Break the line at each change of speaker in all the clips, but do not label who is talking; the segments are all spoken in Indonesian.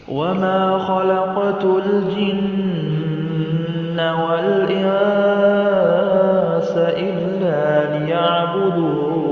وما خلقت الجن والإنس إلا ليعبدون.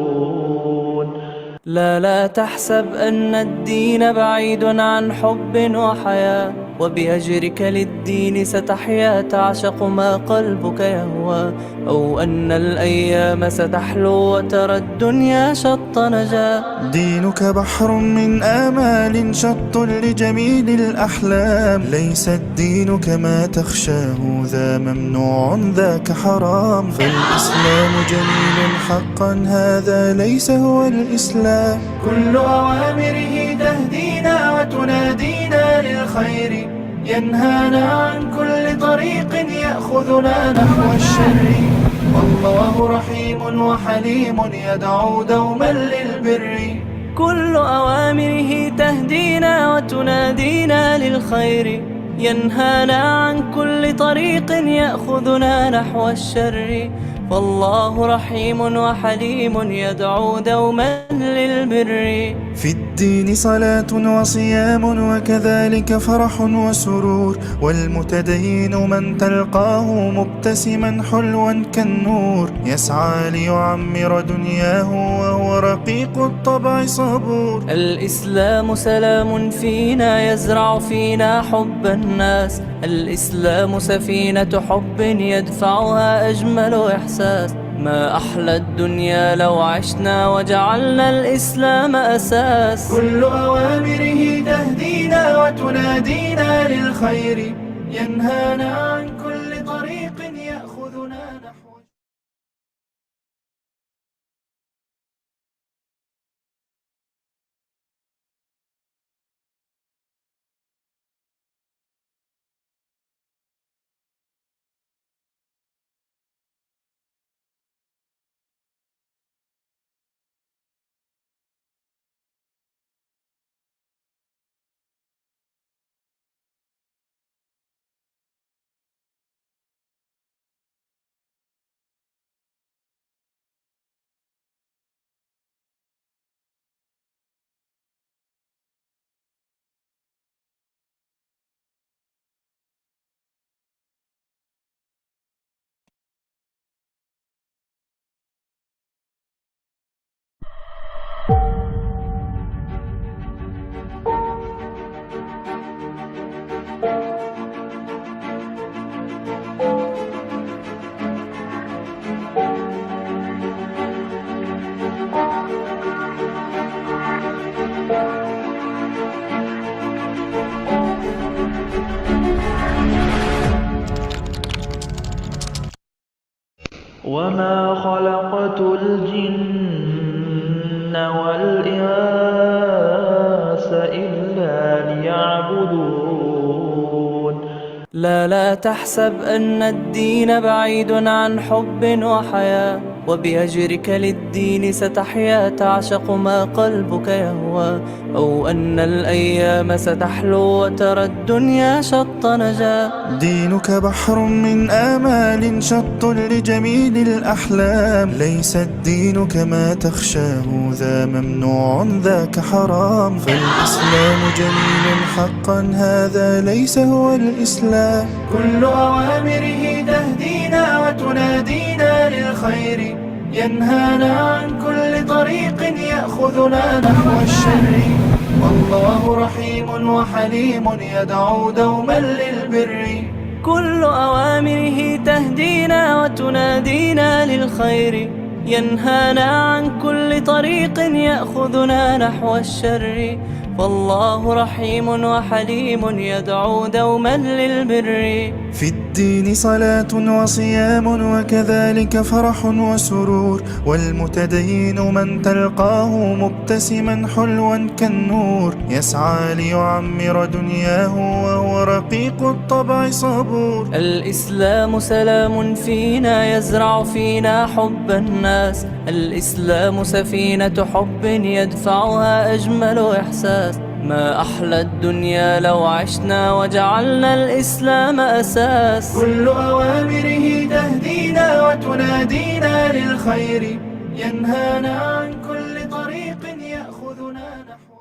لا تحسب أن الدين بعيد عن حب وحياة، وبهجرك للدين ستحيا تعشق ما قلبك يهوى، أو أن الأيام ستحلو وترى الدنيا شط نجاة.
دينك بحر من آمال شط لجميل الأحلام، ليس الدين كما تخشاه، ذا ممنوع ذاك حرام، فالإسلام جميل حقا، هذا ليس هو الإسلام. كل أوامره تهدينا وتنادينا للخير، ينهانا عن كل طريق يأخذنا نحو الشر، والله رحيم وحليم يدعو دوما للبر.
كل أوامره تهدينا وتنادينا للخير، ينهانا عن كل طريق يأخذنا نحو الشر، فالله رحيم وحليم يدعو دوما للبر.
في الدين صلاة وصيام وكذلك فرح وسرور، والمتدين من تلقاه مبتسما حلوا كالنور، يسعى ليعمر دنياه وهو رقيق الطبع صبور.
الإسلام سلام فينا يزرع فينا حب الناس، الإسلام سفينة حب يدفعها أجمل إحساس، ما أحلى الدنيا لو عشنا وجعلنا الإسلام أساس.
كل أوامره تهدينا وتنادينا للخير، ينهانا عن كل طريق يأخذنا نحو
وما خلقت الجن والإنس إلا ليعبدون.
لا تحسب أن الدين بعيد عن حب وحياة، وبهجرك للدين ستحيا تعشق ما قلبك يهوى، أو أن الأيام ستحلو وترى الدنيا شط نجاة.
دينك بحر من آمال شط لجميل الأحلام، ليس الدين كما تخشاه، ذا ممنوع ذاك حرام، فالإسلام جميل حقا، هذا ليس هو الإسلام. كل أوامره تهدينا وتنادينا للخير، ينهانا عن كل طريق يأخذنا نحو الشر، والله رحيم وحليم يدعو دوما للبر.
كل أوامره تهدينا وتنادينا للخير، ينهانا عن كل طريق يأخذنا نحو الشر، فالله رحيم وحليم يدعو دوما للبر.
في الدين صلاة وصيام وكذلك فرح وسرور، والمتدين من تلقاه مبتسما حلوا كالنور، يسعى ليعمر دنياه وهو رقيق الطبع صبور.
الإسلام سلام فينا يزرع فينا حب الناس، الإسلام سفينة حب يدفعها أجمل إحساس، ما أحلى الدنيا لو عشنا وجعلنا الإسلام أساس.
كل أوامره تهدينا وتنادينا للخير، ينهانا عن كل طريق يأخذنا نحو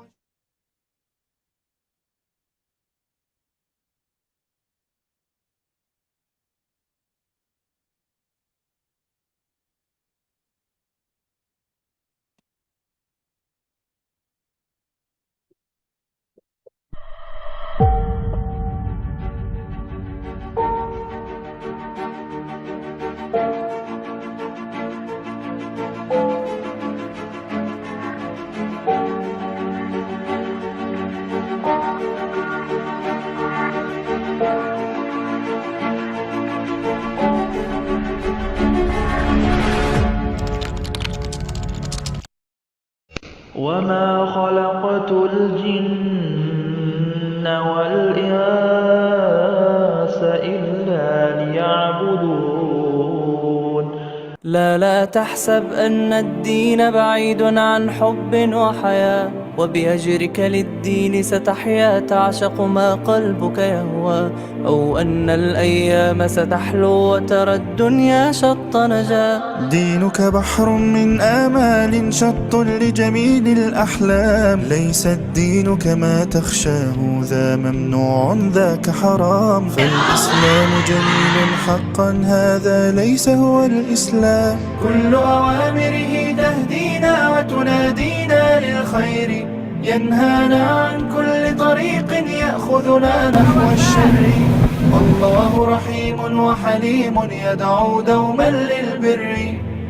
وما خلقت الجن والإنس إلا ليعبدون.
لا تحسب أن الدين بعيد عن حب وحياة، وبأجرك للدين ستحيا تعشق ما قلبك يهوى، أو أن الأيام ستحلو وترى الدنيا شط نجاة.
دينك بحر من آمال شط لجميل الأحلام، ليس الدين كما تخشاه، ذا ممنوع ذاك حرام. فالإسلام جميل حقا، هذا ليس هو الإسلام. كل أوامره تهدينا وتنادينا للخير، ينهانا عن كل طريق يأخذنا نحو الشر. والله رحيم وحليم يدعو دوما للبر.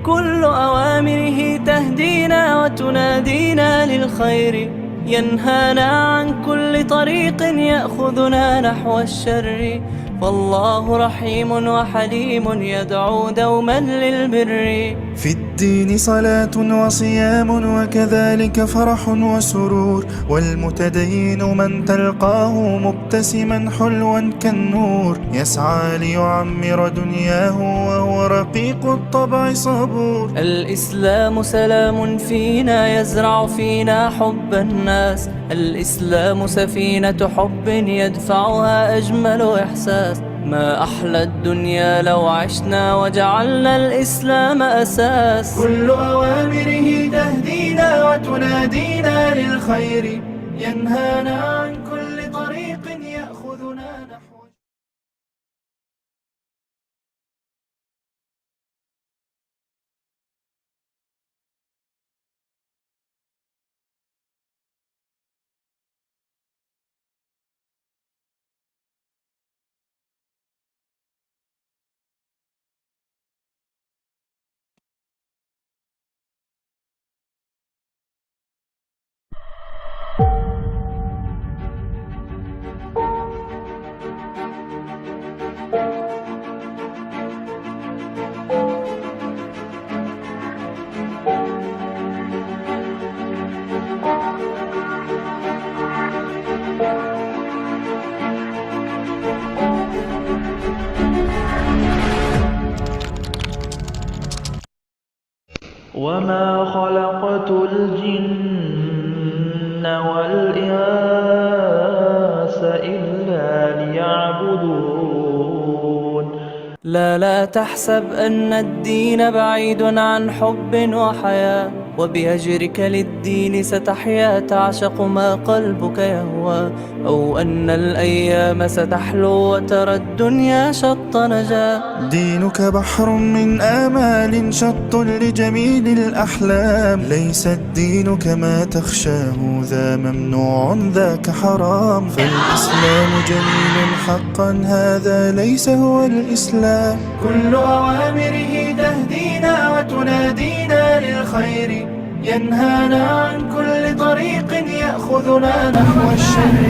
كل أوامره تهدينا وتنادينا للخير، ينهانا عن كل طريق يأخذنا نحو الشر. فالله رحيم وحليم يدعو دوما للبر.
في الدين صلاة وصيام وكذلك فرح وسرور، والمتدين من تلقاه مبتسما حلوا كالنور، يسعى ليعمر دنياه وهو رقيق الطبع صبور.
الإسلام سلام فينا يزرع فينا حب الناس، الإسلام سفينة حب يدفعها أجمل إحساس. ما أحلى الدنيا لو عشنا وجعلنا الإسلام أساس.
كل أوامره تهدينا وتنادينا للخير، ينهانا عن كل طريق يأخذنا نحو.
وما خلقت الجن والإنس إلا ليعبدون.
لا تحسب أن الدين بعيد عن حب وحياة، وبأجرك للدين ستحيا تعشق ما قلبك يهوى، أو أن الأيام ستحلو وترى الدنيا شط نجاة.
دينك بحر من آمال شط لجميل الأحلام، ليس الدين كما تخشاه، ذا ممنوع ذاك حرام. فالإسلام جميل حقا، هذا ليس هو الإسلام. كل أوامره تهدينا وتنادينا للخير، ينهانا عن كل طريق يأخذنا نحو الشر.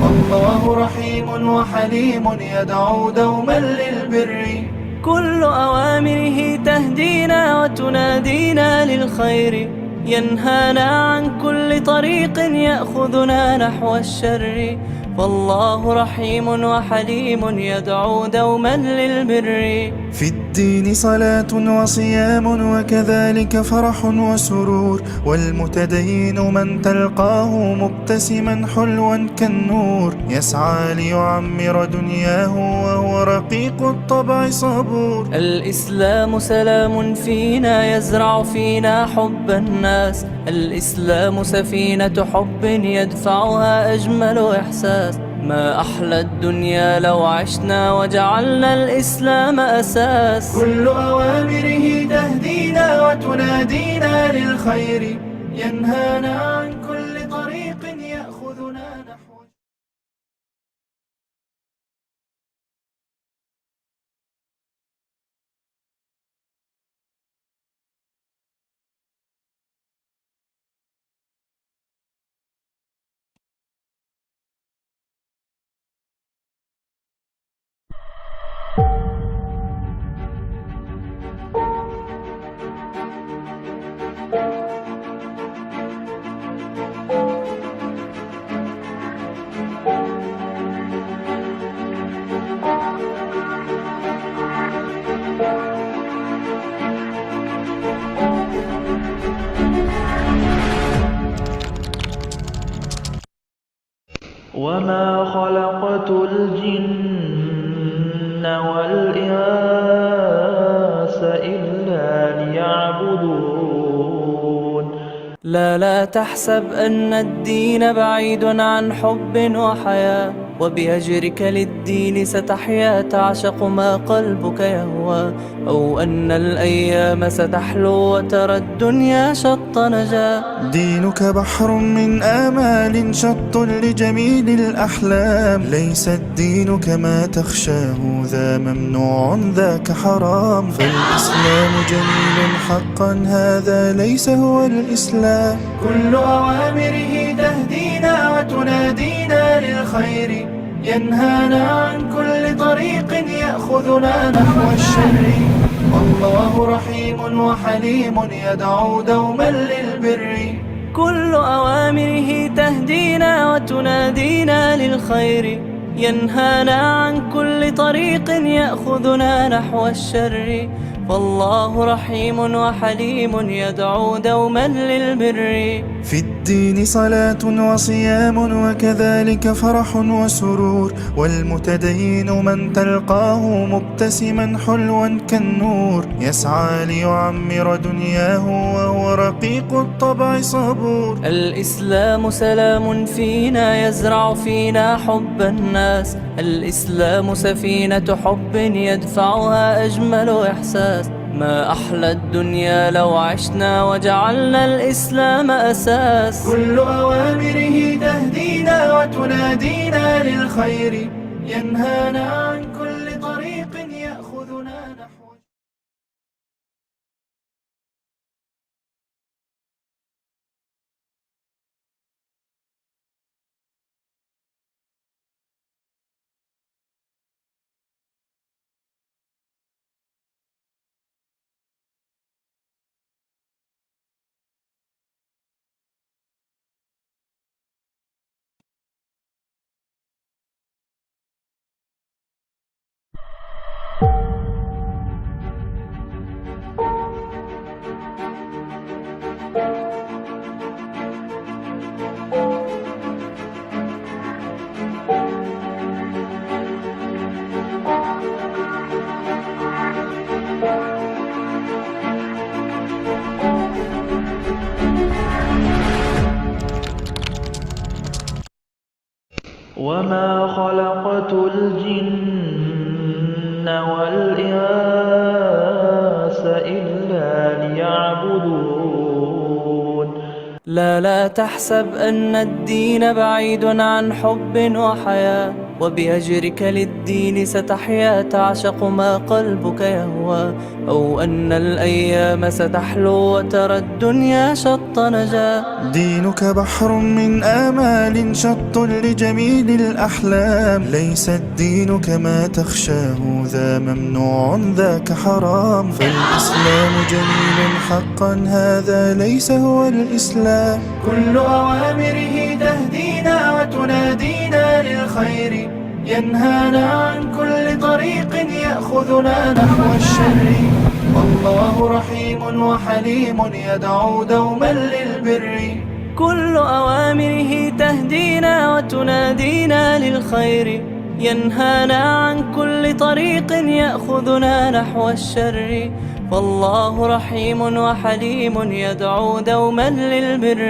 والله رحيم وحليم يدعو دوما للبر.
كل أوامره تهدينا وتنادينا للخير، ينهانا عن كل طريق يأخذنا نحو الشر. فالله رحيم وحليم يدعو دوما للبر.
في الدين صلاة وصيام وكذلك فرح وسرور، والمتدين من تلقاه مبتسما حلوا كالنور، يسعى ليعمر دنياه وهو رقيق الطبع صبور.
الإسلام سلام فينا يزرع فينا حب الناس، الإسلام سفينة حب يدفعها أجمل إحساس. ما أحلى الدنيا لو عشنا وجعلنا الإسلام أساس.
كل أوامره تهدينا وتنادينا للخير، ينهانا عن كل طريق يأخذنا نحو.
وما خلقت الجن والإنس إلا ليعبدون.
لا تحسب أن الدين بعيد عن حب وحياة، وبهجرك للدين ستحيا تعشق ما قلبك يهوى، أو أن الأيام ستحلو وترى الدنيا شط نجاة.
دينك بحر من آمال شط لجميل الأحلام، ليس الدين كما تخشاه ذا ممنوع ذاك حرام، فالإسلام جميل حقا هذا ليس هو الإسلام. كل أوامره تهدينا وتنادينا للخير، ينهانا عن كل طريق يأخذنا نحو الشر، والله رحيم وحليم يدعو دوما للبر.
كل أوامره تهدينا وتنادينا للخير، ينهانا عن كل طريق يأخذنا نحو الشر، فالله رحيم وحليم يدعو دوما للبر.
في الدين صلاة وصيام وكذلك فرح وسرور، والمتدين من تلقاه مبتسما حلوا كالنور، يسعى ليعمر دنياه وهو رقيق الطبع صبور.
الإسلام سلام فينا يزرع فينا حب الناس، الإسلام سفينة حب يدفعها أجمل إحساس. ما أحلى الدنيا لو عشنا وجعلنا الإسلام أساس.
كل أوامره تهدينا وتنادينا للخير، ينهانا عن كل طريق يأخذنا نحو
وما خلقت الجن والإنس إلا ليعبدون.
لا تحسب أن الدين بعيد عن حب وحياة، وبهجرك للدين ستحيا تعشق ما قلبك يهوى، أو أن الأيام ستحلو وترى الدنيا شط نجاة.
دينك بحر من آمال شط لجميل الأحلام، ليس الدين كما تخشاه ذا ممنوع ذاك حرام، فالإسلام جميل حقا هذا ليس هو الإسلام. كل أوامره تهدينا وتنادينا للخير، ينهانا عن كل طريق يأخذنا نحو الشر، والله رحيم وحليم يدعو دوما للبر.
كل أوامره تهدينا وتنادينا للخير، ينهانا عن كل طريق يأخذنا نحو الشر، فالله رحيم وحليم يدعو دوما للبر.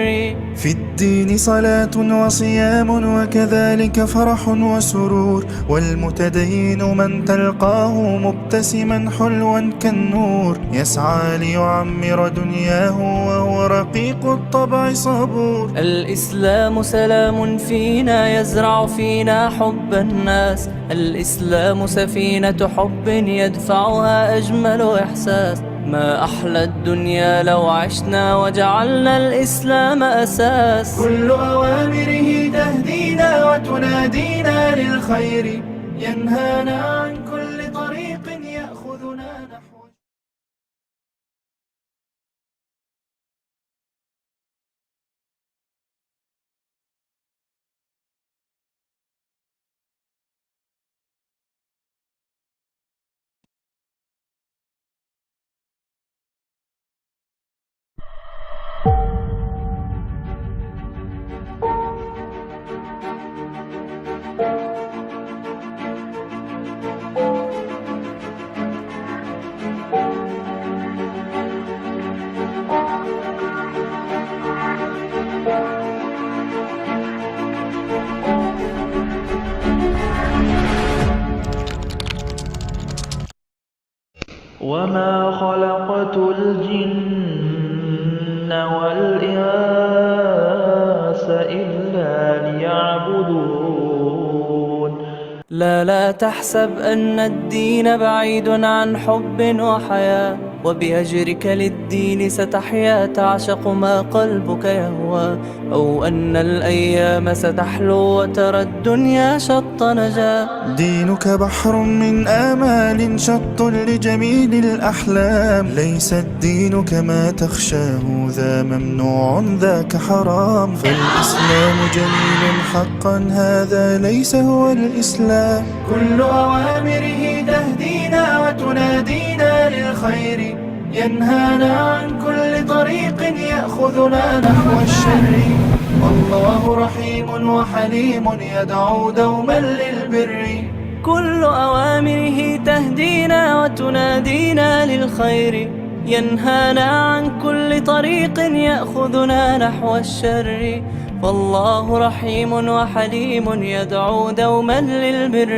في الدين صلاة وصيام وكذلك فرح وسرور، والمتدين من تلقاه مبتسما حلوا كالنور، يسعى ليعمر دنياه وهو رقيق الطبع صبور.
الإسلام سلام فينا يزرع فينا حب الناس، الإسلام سفينة حب يدفعها أجمل إحساس. ما أحلى الدنيا لو عشنا وجعلنا الإسلام أساس.
كل أوامره تهدينا وتنادينا للخير، ينهانا عن كل طريق يأخذنا نحو
وما خلقت الجن والإنس إلا ليعبدون.
لا تحسب أن الدين بعيد عن حب وحياة، وبأجرك للدين ستحيا تعشق ما قلبك يهوى، أو أن الأيام ستحلو وترى الدنيا شط نجاة.
دينك بحر من آمال شط لجميل الأحلام، ليس الدين كما تخشاه ذا ممنوع ذاك حرام، فالإسلام جميل حقا هذا ليس هو الإسلام. كل أوامره تهدينا وتنادينا للخير، ينهانا عن كل طريق يأخذنا نحو الشر، والله رحيم وحليم يدعو دوما للبر.
كل أوامره تهدينا وتنادينا للخير، ينهانا عن كل طريق يأخذنا نحو الشر، فالله رحيم وحليم يدعو دوما للبر.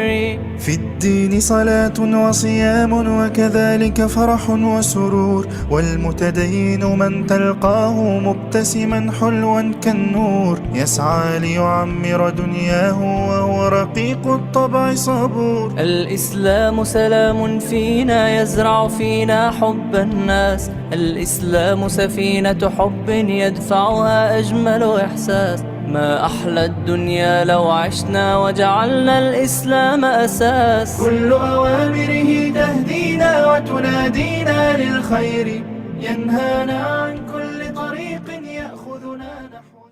في الدين صلاة وصيام وكذلك فرح وسرور، والمتدين من تلقاه مبتسما حلوا كالنور، يسعى ليعمر دنياه وهو رقيق الطبع صبور.
الإسلام سلام فينا يزرع فينا حب الناس، الإسلام سفينة حب يدفعها أجمل إحساس، ما أحلى الدنيا لو عشنا وجعلنا الإسلام أساس.
كل أوامره تهدينا وتنادينا للخير، ينهانا عن كل طريق يأخذنا نحو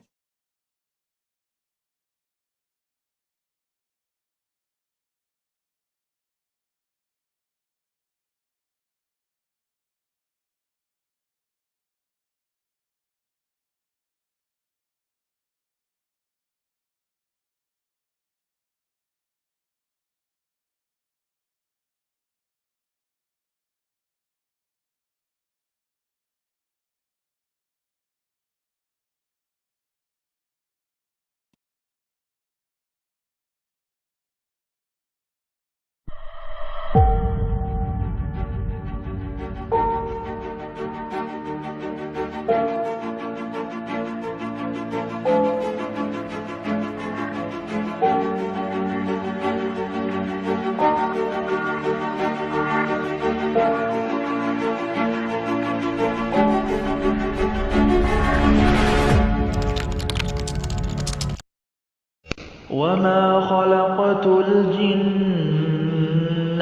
وما خلقت الجن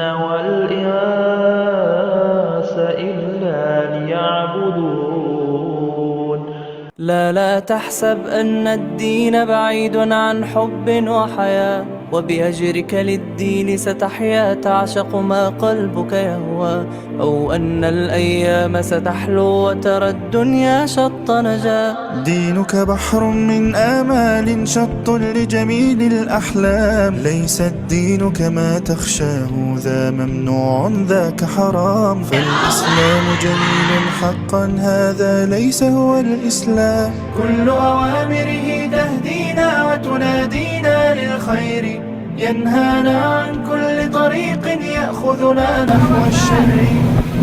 والإنس إلا ليعبدون.
لا تحسب أن الدين بعيد عن حب وحياة، وبأجرك للدين ستحيا تعشق ما قلبك يهوى، أو أن الأيام ستحلو وترى الدنيا شط نجاة.
دينك بحر من آمال شط لجميل الأحلام، ليس الدين كما تخشاه ذا ممنوع ذاك حرام، فالإسلام جميل حقا هذا ليس هو الإسلام. كل أوامره تهدينا وتنادينا للخير، ينهانا عن كل طريق يأخذنا نحو الشر،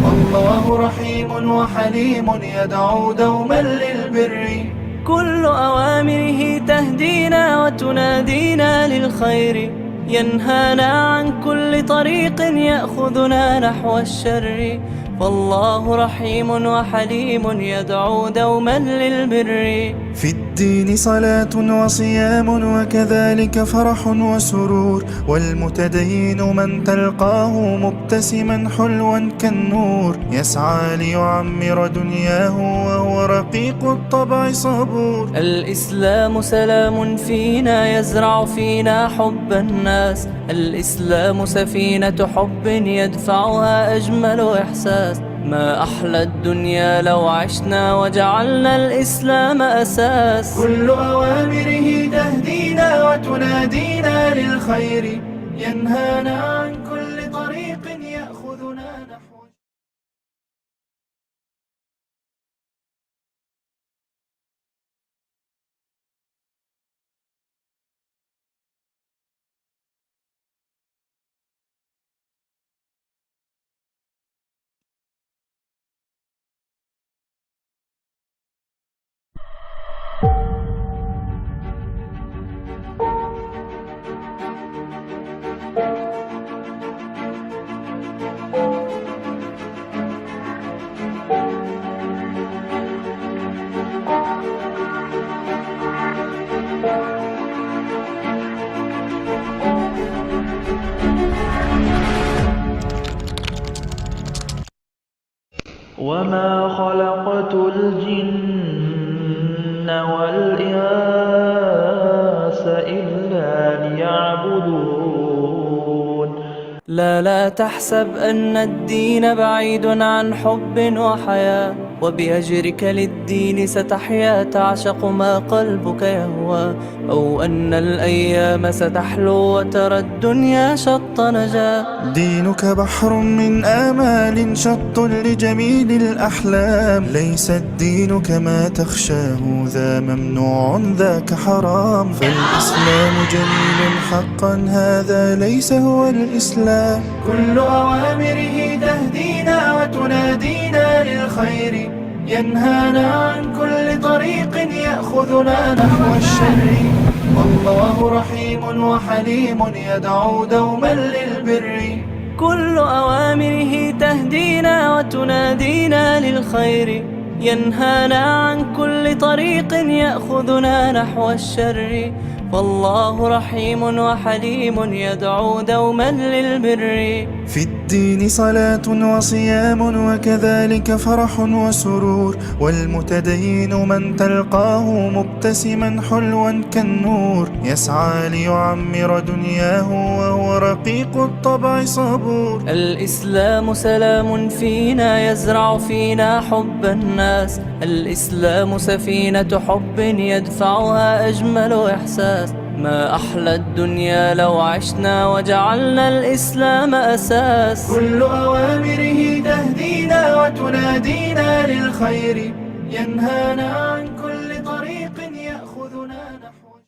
والله رحيم وحليم يدعو دوما للبر.
كل أوامره تهدينا وتنادينا للخير، ينهانا عن كل طريق يأخذنا نحو الشر، فالله رحيم وحليم يدعو دوما للبر.
في الدين صلاة وصيام وكذلك فرح وسرور، والمتدين من تلقاه مبتسما حلوا كالنور، يسعى ليعمر دنياه وهو رقيق الطبع صبور.
الإسلام سلام فينا يزرع فينا حب الناس، الإسلام سفينة حب يدفعها أجمل إحساس، ما أحلى الدنيا لو عشنا وجعلنا الإسلام أساس.
كل أوامره تهدينا وتنادينا للخير ينهانا عن كل طريق يأخذنا نحو.
وما خلقت الجن والإنس إلا ليعبدون.
لا تحسب أن الدين بعيد عن حب وحياة، وبأجرك للدين ستحيا تعشق ما قلبك يهوى، أو أن الأيام ستحلو وترى الدنيا شط نجاة.
دينك بحر من آمال شط لجميل الأحلام، ليس الدين كما تخشاه ذا ممنوع ذاك حرام، فالإسلام جميل حقا هذا ليس هو الإسلام. كل أوامره تهدينا وتنادينا للخير ينهانا عن كل طريق يأخذنا نحو الشر، والله رحيم وحليم يدعو دوما للبر.
كل أوامره تهدينا وتنادينا للخير ينهانا عن كل طريق يأخذنا نحو الشر، والله رحيم وحليم يدعو دوما للبر.
في الدين صلاة وصيام وكذلك فرح وسرور، والمتدين من تلقاه مبتسما حلوا كالنور، يسعى ليعمر دنياه وهو رقيق الطبع صبور.
الإسلام سلام فينا يزرع فينا حب الناس، الإسلام سفينة حب يدفعها أجمل إحساس. ما أحلى الدنيا لو عشنا وجعلنا الإسلام أساس.
كل أوامره تهدينا وتنادينا للخير ينهانا عن كل طريق يأخذنا نحو.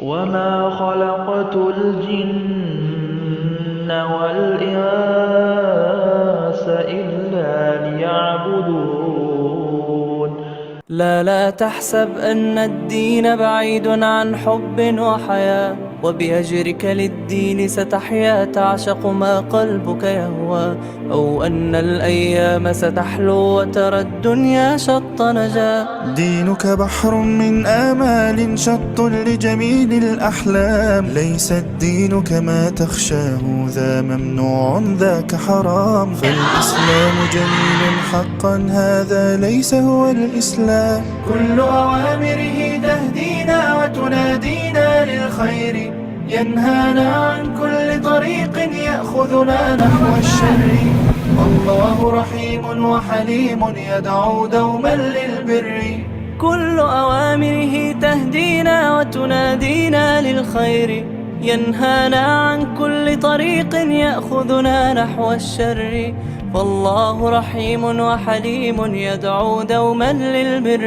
وما خلقت الجن والإنس إلا ليعبدون.
لا تحسب أن الدين بعيد عن حب وحياة، وبأجرك للدين ستحيا تعشق ما قلبك يهوى، أو أن الأيام ستحلو وترى الدنيا شط نجاة.
دينك بحر من آمال شط لجميل الأحلام، ليس الدين كما تخشاه ذا ممنوع ذاك حرام، فالإسلام جميل حقا هذا ليس هو الإسلام. كل أوامره تهدينا وتنادينا للخير ينهانا عن كل طريق يأخذنا نحو الشر، والله رحيم وحليم يدعو دوما للبر.
كل أوامره تهدينا وتنادينا للخير ينهانا عن كل طريق يأخذنا نحو الشر، والله رحيم وحليم يدعو دوما للبر.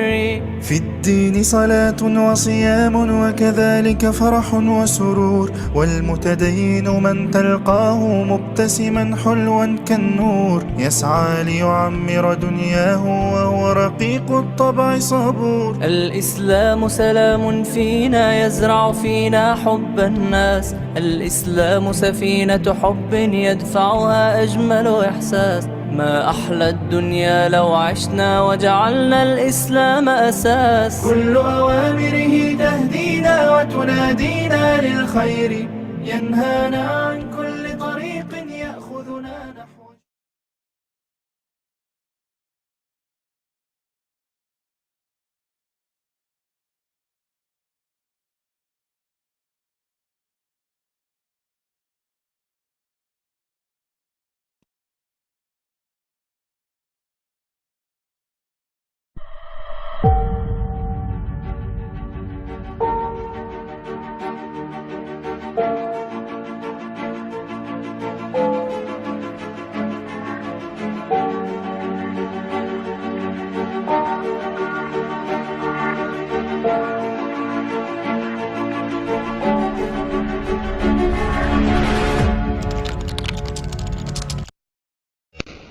في الدين صلاة وصيام وكذلك فرح وسرور، والمتدين من تلقاه مبتسما حلوا كالنور، يسعى ليعمر دنياه وهو رقيق الطبع صبور.
الإسلام سلام فينا يزرع فينا حب الناس، الإسلام سفينة حب يدفعها أجمل إحساس. ما أحلى الدنيا لو عشنا وجعلنا الإسلام أساس.
كل أوامره تهدينا وتنادينا للخير، ينهانا عن كل طريق يأخذنا نحو.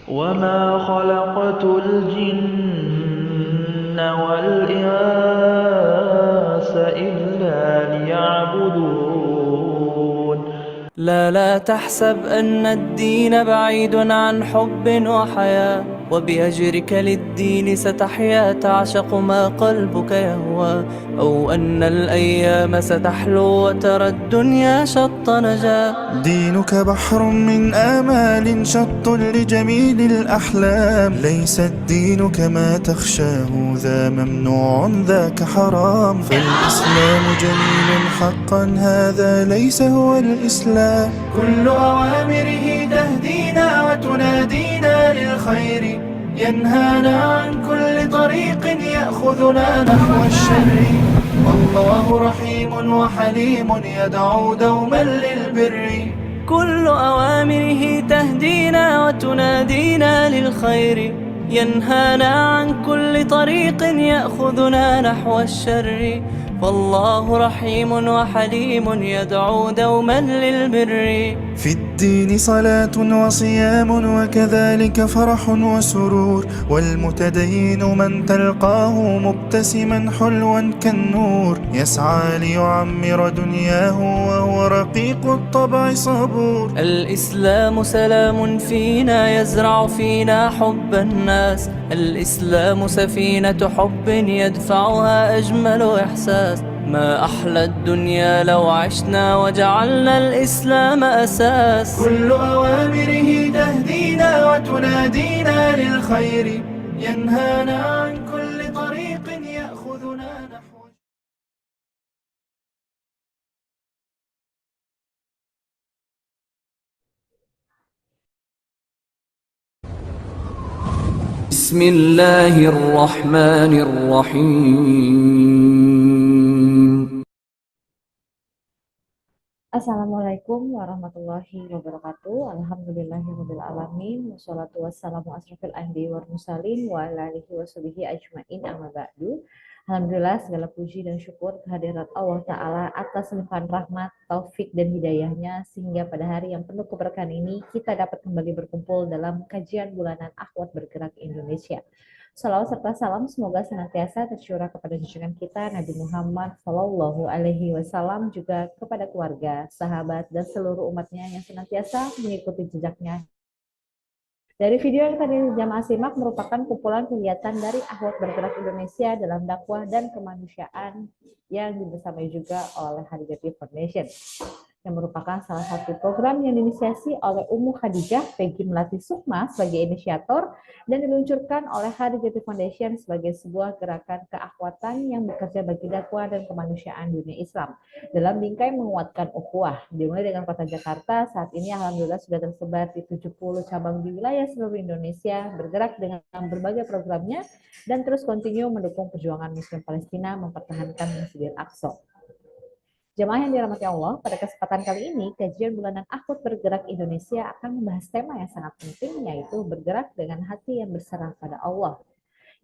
وما خلقت الجن والإنس إلا ليعبدون.
لا تحسب أن الدين بعيد عن حب وحياة، وبأجرك للدين ستحيا تعشق ما قلبك يهوى، أو أن الأيام ستحلو وترى الدنيا شط نجاة.
دينك بحر من آمال شط لجميل الأحلام، ليس الدين كما تخشاه ذا ممنوع ذاك حرام، فالإسلام جميل حقا هذا ليس هو الإسلام. كل أوامره تهدينا وتنادينا للخير، ينهانا عن كل طريق يأخذنا نحو الشر، والله رحيم وحليم يدعو دوما للبر.
كل أوامره تهدينا وتنادينا للخير، ينهانا عن كل طريق يأخذنا نحو الشر، فالله رحيم وحليم يدعو دوما للبر.
في الدين صلاة وصيام وكذلك فرح وسرور، والمتدين من تلقاه مبتسما حلوا كالنور، يسعى ليعمر دنياه وهو رقيق الطبع صبور.
الإسلام سلام فينا يزرع فينا حب الناس، الإسلام سفينة حب يدفعها أجمل إحساس. ما أحلى الدنيا لو عشنا وجعلنا الإسلام أساس.
كل أوامره تهدينا وتنادينا للخير، ينهانا عن كل طريق يأخذنا نحو.
بسم الله الرحمن الرحيم.
Assalamualaikum warahmatullahi wabarakatuh. Alhamdulillahirabbil alamin. Wassalatu wassalamu asrofil anbiya'i wal mursalin wa ala alihi washabihi ajmain, amma ba'du. Alhamdulillah, segala puji dan syukur kehadirat Allah Ta'ala atas limpahan rahmat, taufik dan hidayahnya, sehingga pada hari yang penuh keberkahan ini kita dapat kembali berkumpul dalam kajian bulanan Akhwat Bergerak Indonesia. Salawat serta salam semoga senantiasa tercurah kepada junjungan kita Nabi Muhammad Shallallahu Alaihi Wasallam, juga kepada keluarga, sahabat, dan seluruh umatnya yang senantiasa mengikuti jejaknya. Dari video yang tadi jamaah simak merupakan kumpulan kegiatan dari Akhwat Bergerak Indonesia dalam dakwah dan kemanusiaan yang dibersamai juga oleh Hadijati Foundation, yang merupakan salah satu program yang diinisiasi oleh Ummu Khadijah Peggy Melati Sukma sebagai inisiator dan diluncurkan oleh Hadijati Foundation sebagai sebuah gerakan keakhwatan yang bekerja bagi dakwah dan kemanusiaan dunia Islam dalam bingkai menguatkan ukhuwah. Dimulai dengan kota Jakarta, saat ini alhamdulillah sudah tersebar di 70 cabang di wilayah seluruh Indonesia, bergerak dengan berbagai programnya dan terus kontinu mendukung perjuangan Muslim Palestina mempertahankan Masjidil Aqsa. Jemaah yang dirahmati Allah, pada kesempatan kali ini, kajian bulanan Akhwat Bergerak Indonesia akan membahas tema yang sangat penting, yaitu bergerak dengan hati yang berserah pada Allah.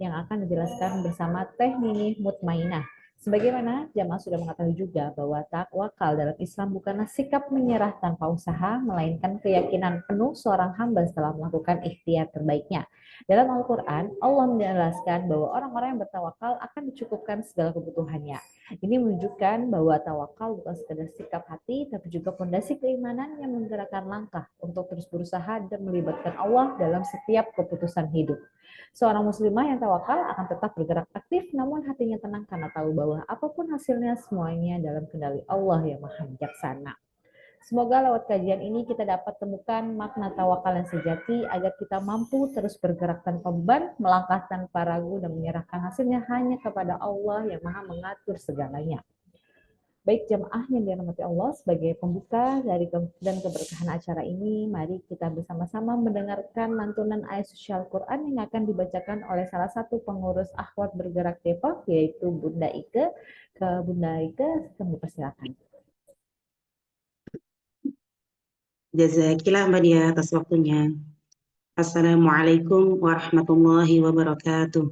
yang akan dijelaskan bersama Teh Nini Mutmainah. Sebagaimana jamaah sudah mengetahui juga bahwa tawakal dalam Islam bukanlah sikap menyerah tanpa usaha, melainkan keyakinan penuh seorang hamba setelah melakukan ikhtiar terbaiknya. Dalam Al-Quran, Allah menjelaskan bahwa orang-orang yang bertawakal akan dicukupkan segala kebutuhannya. Ini menunjukkan bahwa tawakal bukan sekedar sikap hati, tapi juga fondasi keimanan yang menggerakkan langkah untuk terus berusaha dan melibatkan Allah dalam setiap keputusan hidup. Seorang muslimah yang tawakal akan tetap bergerak aktif, namun hatinya tenang karena tahu bahwa apapun hasilnya semuanya dalam kendali Allah yang maha bijaksana. Semoga lewat kajian ini kita dapat temukan makna tawakal yang sejati agar kita mampu terus bergerak tanpa beban, melangkah tanpa ragu, dan menyerahkan hasilnya hanya kepada Allah yang maha mengatur segalanya. Baik jamaah yang dirahmati Allah, sebagai pembuka dan keberkahan acara ini, mari kita bersama-sama mendengarkan lantunan ayat suci Al-Quran yang akan dibacakan oleh salah satu pengurus Akhwat Bergerak Depok, yaitu Bunda Ike. Bunda Ike, kami persilakan.
Jazakillah Mbak Dia atas waktunya. Assalamualaikum warahmatullahi wabarakatuh.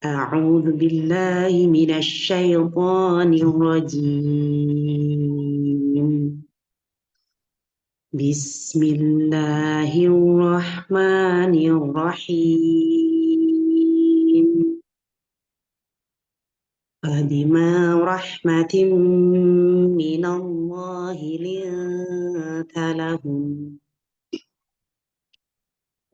A'udzu billahi minasy syaithanir rajim. Bismillahirrahmanirrahim. فبما رحمة من الله لنت لهم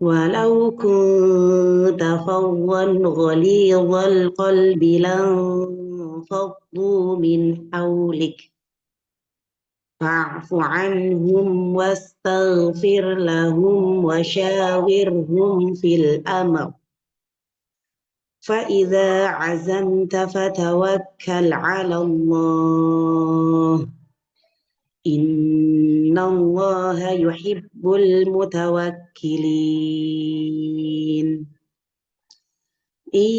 ولو كنت فظا غليظ القلب لانفضوا من حولك فاعف عنهم واستغفر لهم وشاورهم في الأمر فإذا عزمت فتوكل على الله إن الله يحب المتوكلين إن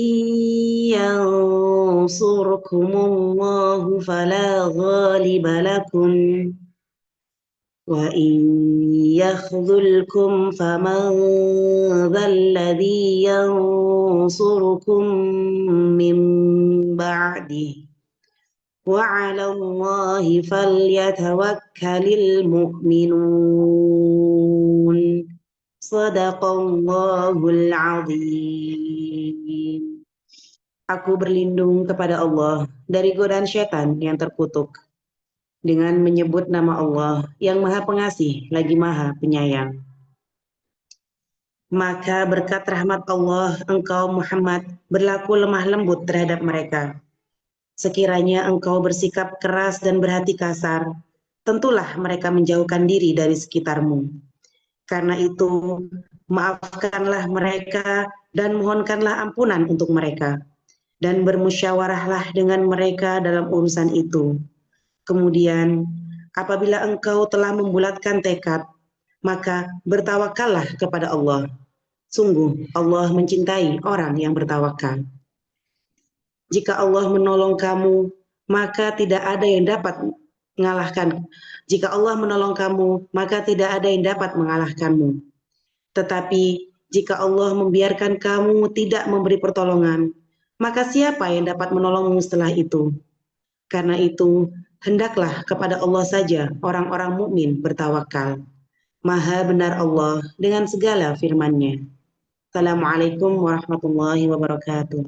ينصركم الله فلا غالب لكم وإن يخذلكم فمن ذا الذي ينصركم من بعده وعلى الله فليتوكل المؤمنون صدق Allahul Azim. Aku berlindung kepada Allah dari godaan syaitan yang terkutuk dengan menyebut nama Allah yang Maha Pengasih lagi Maha Penyayang. Maka berkat rahmat Allah, engkau Muhammad berlaku lemah lembut terhadap mereka. Sekiranya engkau bersikap keras dan berhati kasar, tentulah mereka menjauhkan diri dari sekitarmu. Karena itu, maafkanlah mereka dan mohonkanlah ampunan untuk mereka. Dan bermusyawarahlah dengan mereka dalam urusan itu. Kemudian, apabila engkau telah membulatkan tekad, maka bertawakallah kepada Allah. Sungguh, Allah mencintai orang yang bertawakal. Jika Allah menolong kamu, maka tidak ada yang dapat mengalahkan. Jika Allah menolong kamu, maka tidak ada yang dapat mengalahkanmu. Tetapi, jika Allah membiarkan kamu tidak memberi pertolongan, maka siapa yang dapat menolongmu setelah itu? Karena itu, hendaklah kepada Allah saja orang-orang mukmin bertawakal. Maha benar Allah dengan segala firman-Nya. Assalamualaikum warahmatullahi wabarakatuh.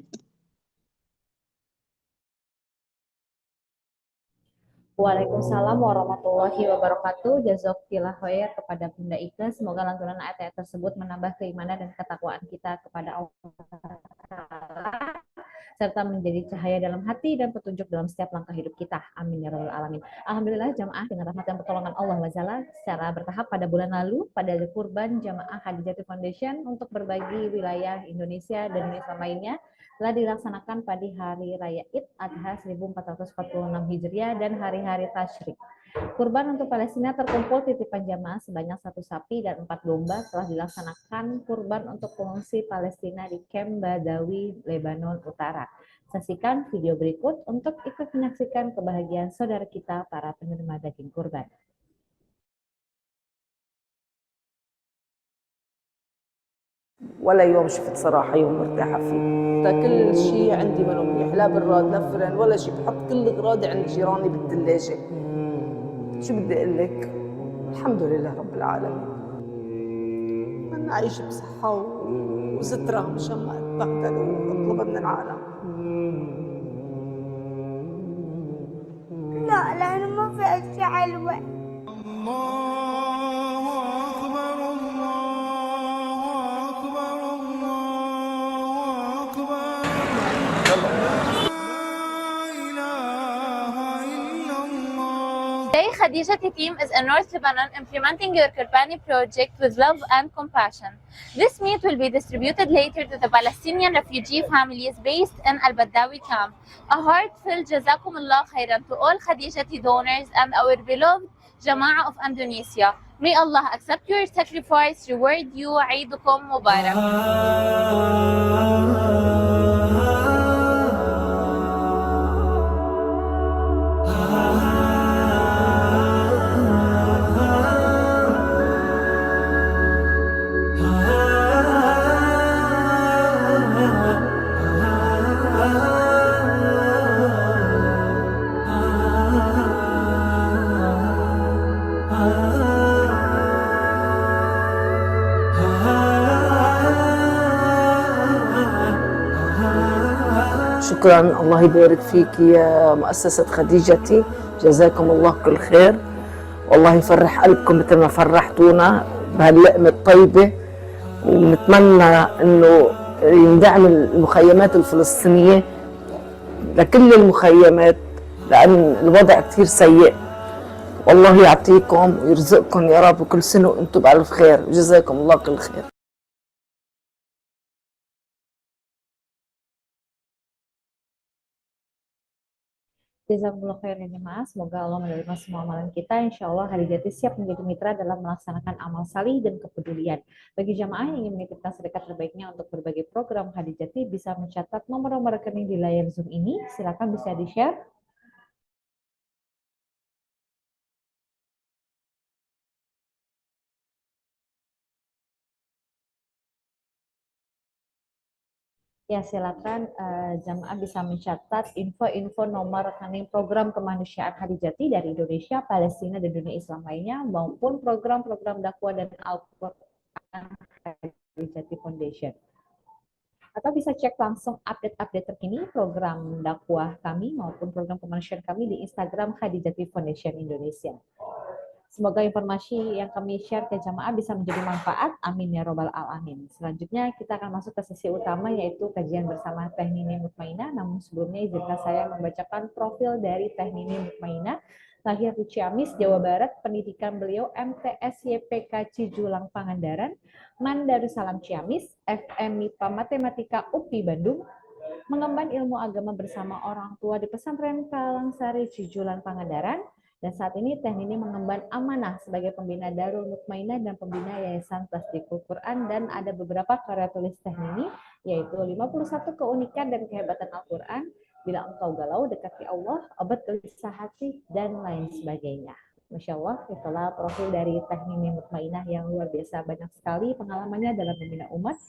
Waalaikumsalam warahmatullahi wabarakatuh. Jazakillah khair kepada Bunda Ike. Semoga lantunan ayat-ayat tersebut menambah keimanan dan ketakwaan kita kepada Allah serta menjadi cahaya dalam hati dan petunjuk dalam setiap langkah hidup kita. Amin ya rabbal alamin. Alhamdulillah jamaah, dengan rahmat dan pertolongan Allah Wazala secara bertahap pada bulan lalu pada kurban jamaah Hadijati Foundation untuk berbagi wilayah Indonesia dan Indonesia lainnya telah dilaksanakan pada hari raya Id Adha 1446 Hijriah dan hari-hari Tasyrik. Kurban untuk Palestina terkumpul titipan jamaah sebanyak 1 sapi dan 4 domba telah dilaksanakan kurban untuk pengungsi Palestina di Camp Badawi, Lebanon Utara. Saksikan video berikut untuk ikut menyaksikan kebahagiaan saudara kita para penerima daging kurban.
ولا يوم شفت صراحة يوم مرتاحة فيه. كل شيء عندي منه منيح، لا براد لا فرن ولا شيء، بحط كل اغراضي عند جيراني بالثلاجة. شو بدي اقول لك؟ الحمد لله رب العالمين. بدنا نعيش بصحة وسترة مشان ما اتبهدل واطلب من العالم.
لا لأنه ما في أشياء حلوة.
الله أكبر الله أكبر الله أكبر لا إله إلا الله.
Today, Khadijati team is in North Lebanon implementing your Kurbani project with love and compassion. This meat will be distributed later to the Palestinian refugee families based in Al-Badawi camp. A heartfelt Jazakumullah khairan to all Khadijati donors and our beloved Jama'ah of Indonesia. May Allah accept your sacrifice, reward you, Eidukum Mubarak.
شكرا، الله يبارك فيك يا مؤسسة خديجتي، جزاكم الله كل خير، والله يفرح قلبكم مثل ما فرحتونا بهاللقمة الطيبة. ونتمنى انه يندعم المخيمات الفلسطينية لكل المخيمات، لأن الوضع كثير سيء. والله يعطيكم ويرزقكم يا رب، وكل سنة وانتم بألف خير، وجزاكم الله كل خير.
Jazakumullah khairan ya Mas. Semoga Allah menerima semua amalan kita. Insya Allah Khadijati siap menjadi mitra dalam melaksanakan amal salih dan kepedulian. Bagi jamaah yang ingin menitipkan sedekah terbaiknya untuk berbagai program Khadijati bisa mencatat nomor-nomor rekening di layar Zoom ini. Silakan bisa di-share. Ya, silakan jamaah bisa mencatat info-info nomor rekening program kemanusiaan Khadijati dari Indonesia, Palestina, dan dunia Islam lainnya, maupun program-program dakwah dan Al-Quran Khadijati Foundation. Atau bisa cek langsung update-update terkini program dakwah kami maupun program kemanusiaan kami di Instagram Khadijati Foundation Indonesia. Semoga informasi yang kami share ke jamaah bisa menjadi manfaat. Amin ya robbal alamin. Selanjutnya kita akan masuk ke sesi utama, yaitu kajian bersama Teh Nini Mutmainah. Namun sebelumnya izinkan saya membacakan profil dari Teh Nini Mutmainah. Lahir di Ciamis, Jawa Barat. Pendidikan beliau MTS YPK Cijulang Pangandaran, Mandarussalam Ciamis, FM MIPA Matematika UPI Bandung. Mengemban ilmu agama bersama orang tua di pesantren Kalangsari Cijulang Pangandaran. Dan saat ini Teh Nini mengemban amanah sebagai pembina Darul Mutmainah dan pembina Yayasan Tasdikul Quran, dan ada beberapa karya tulis Teh Nini, yaitu 51 keunikan dan kehebatan Al-Quran, Bila Engkau Galau, Dekati Allah, Obat Gelisah Hati, dan lain sebagainya. Masya Allah, itulah profil dari Teh Nini Mutmainah yang luar biasa banyak sekali pengalamannya dalam membina umat.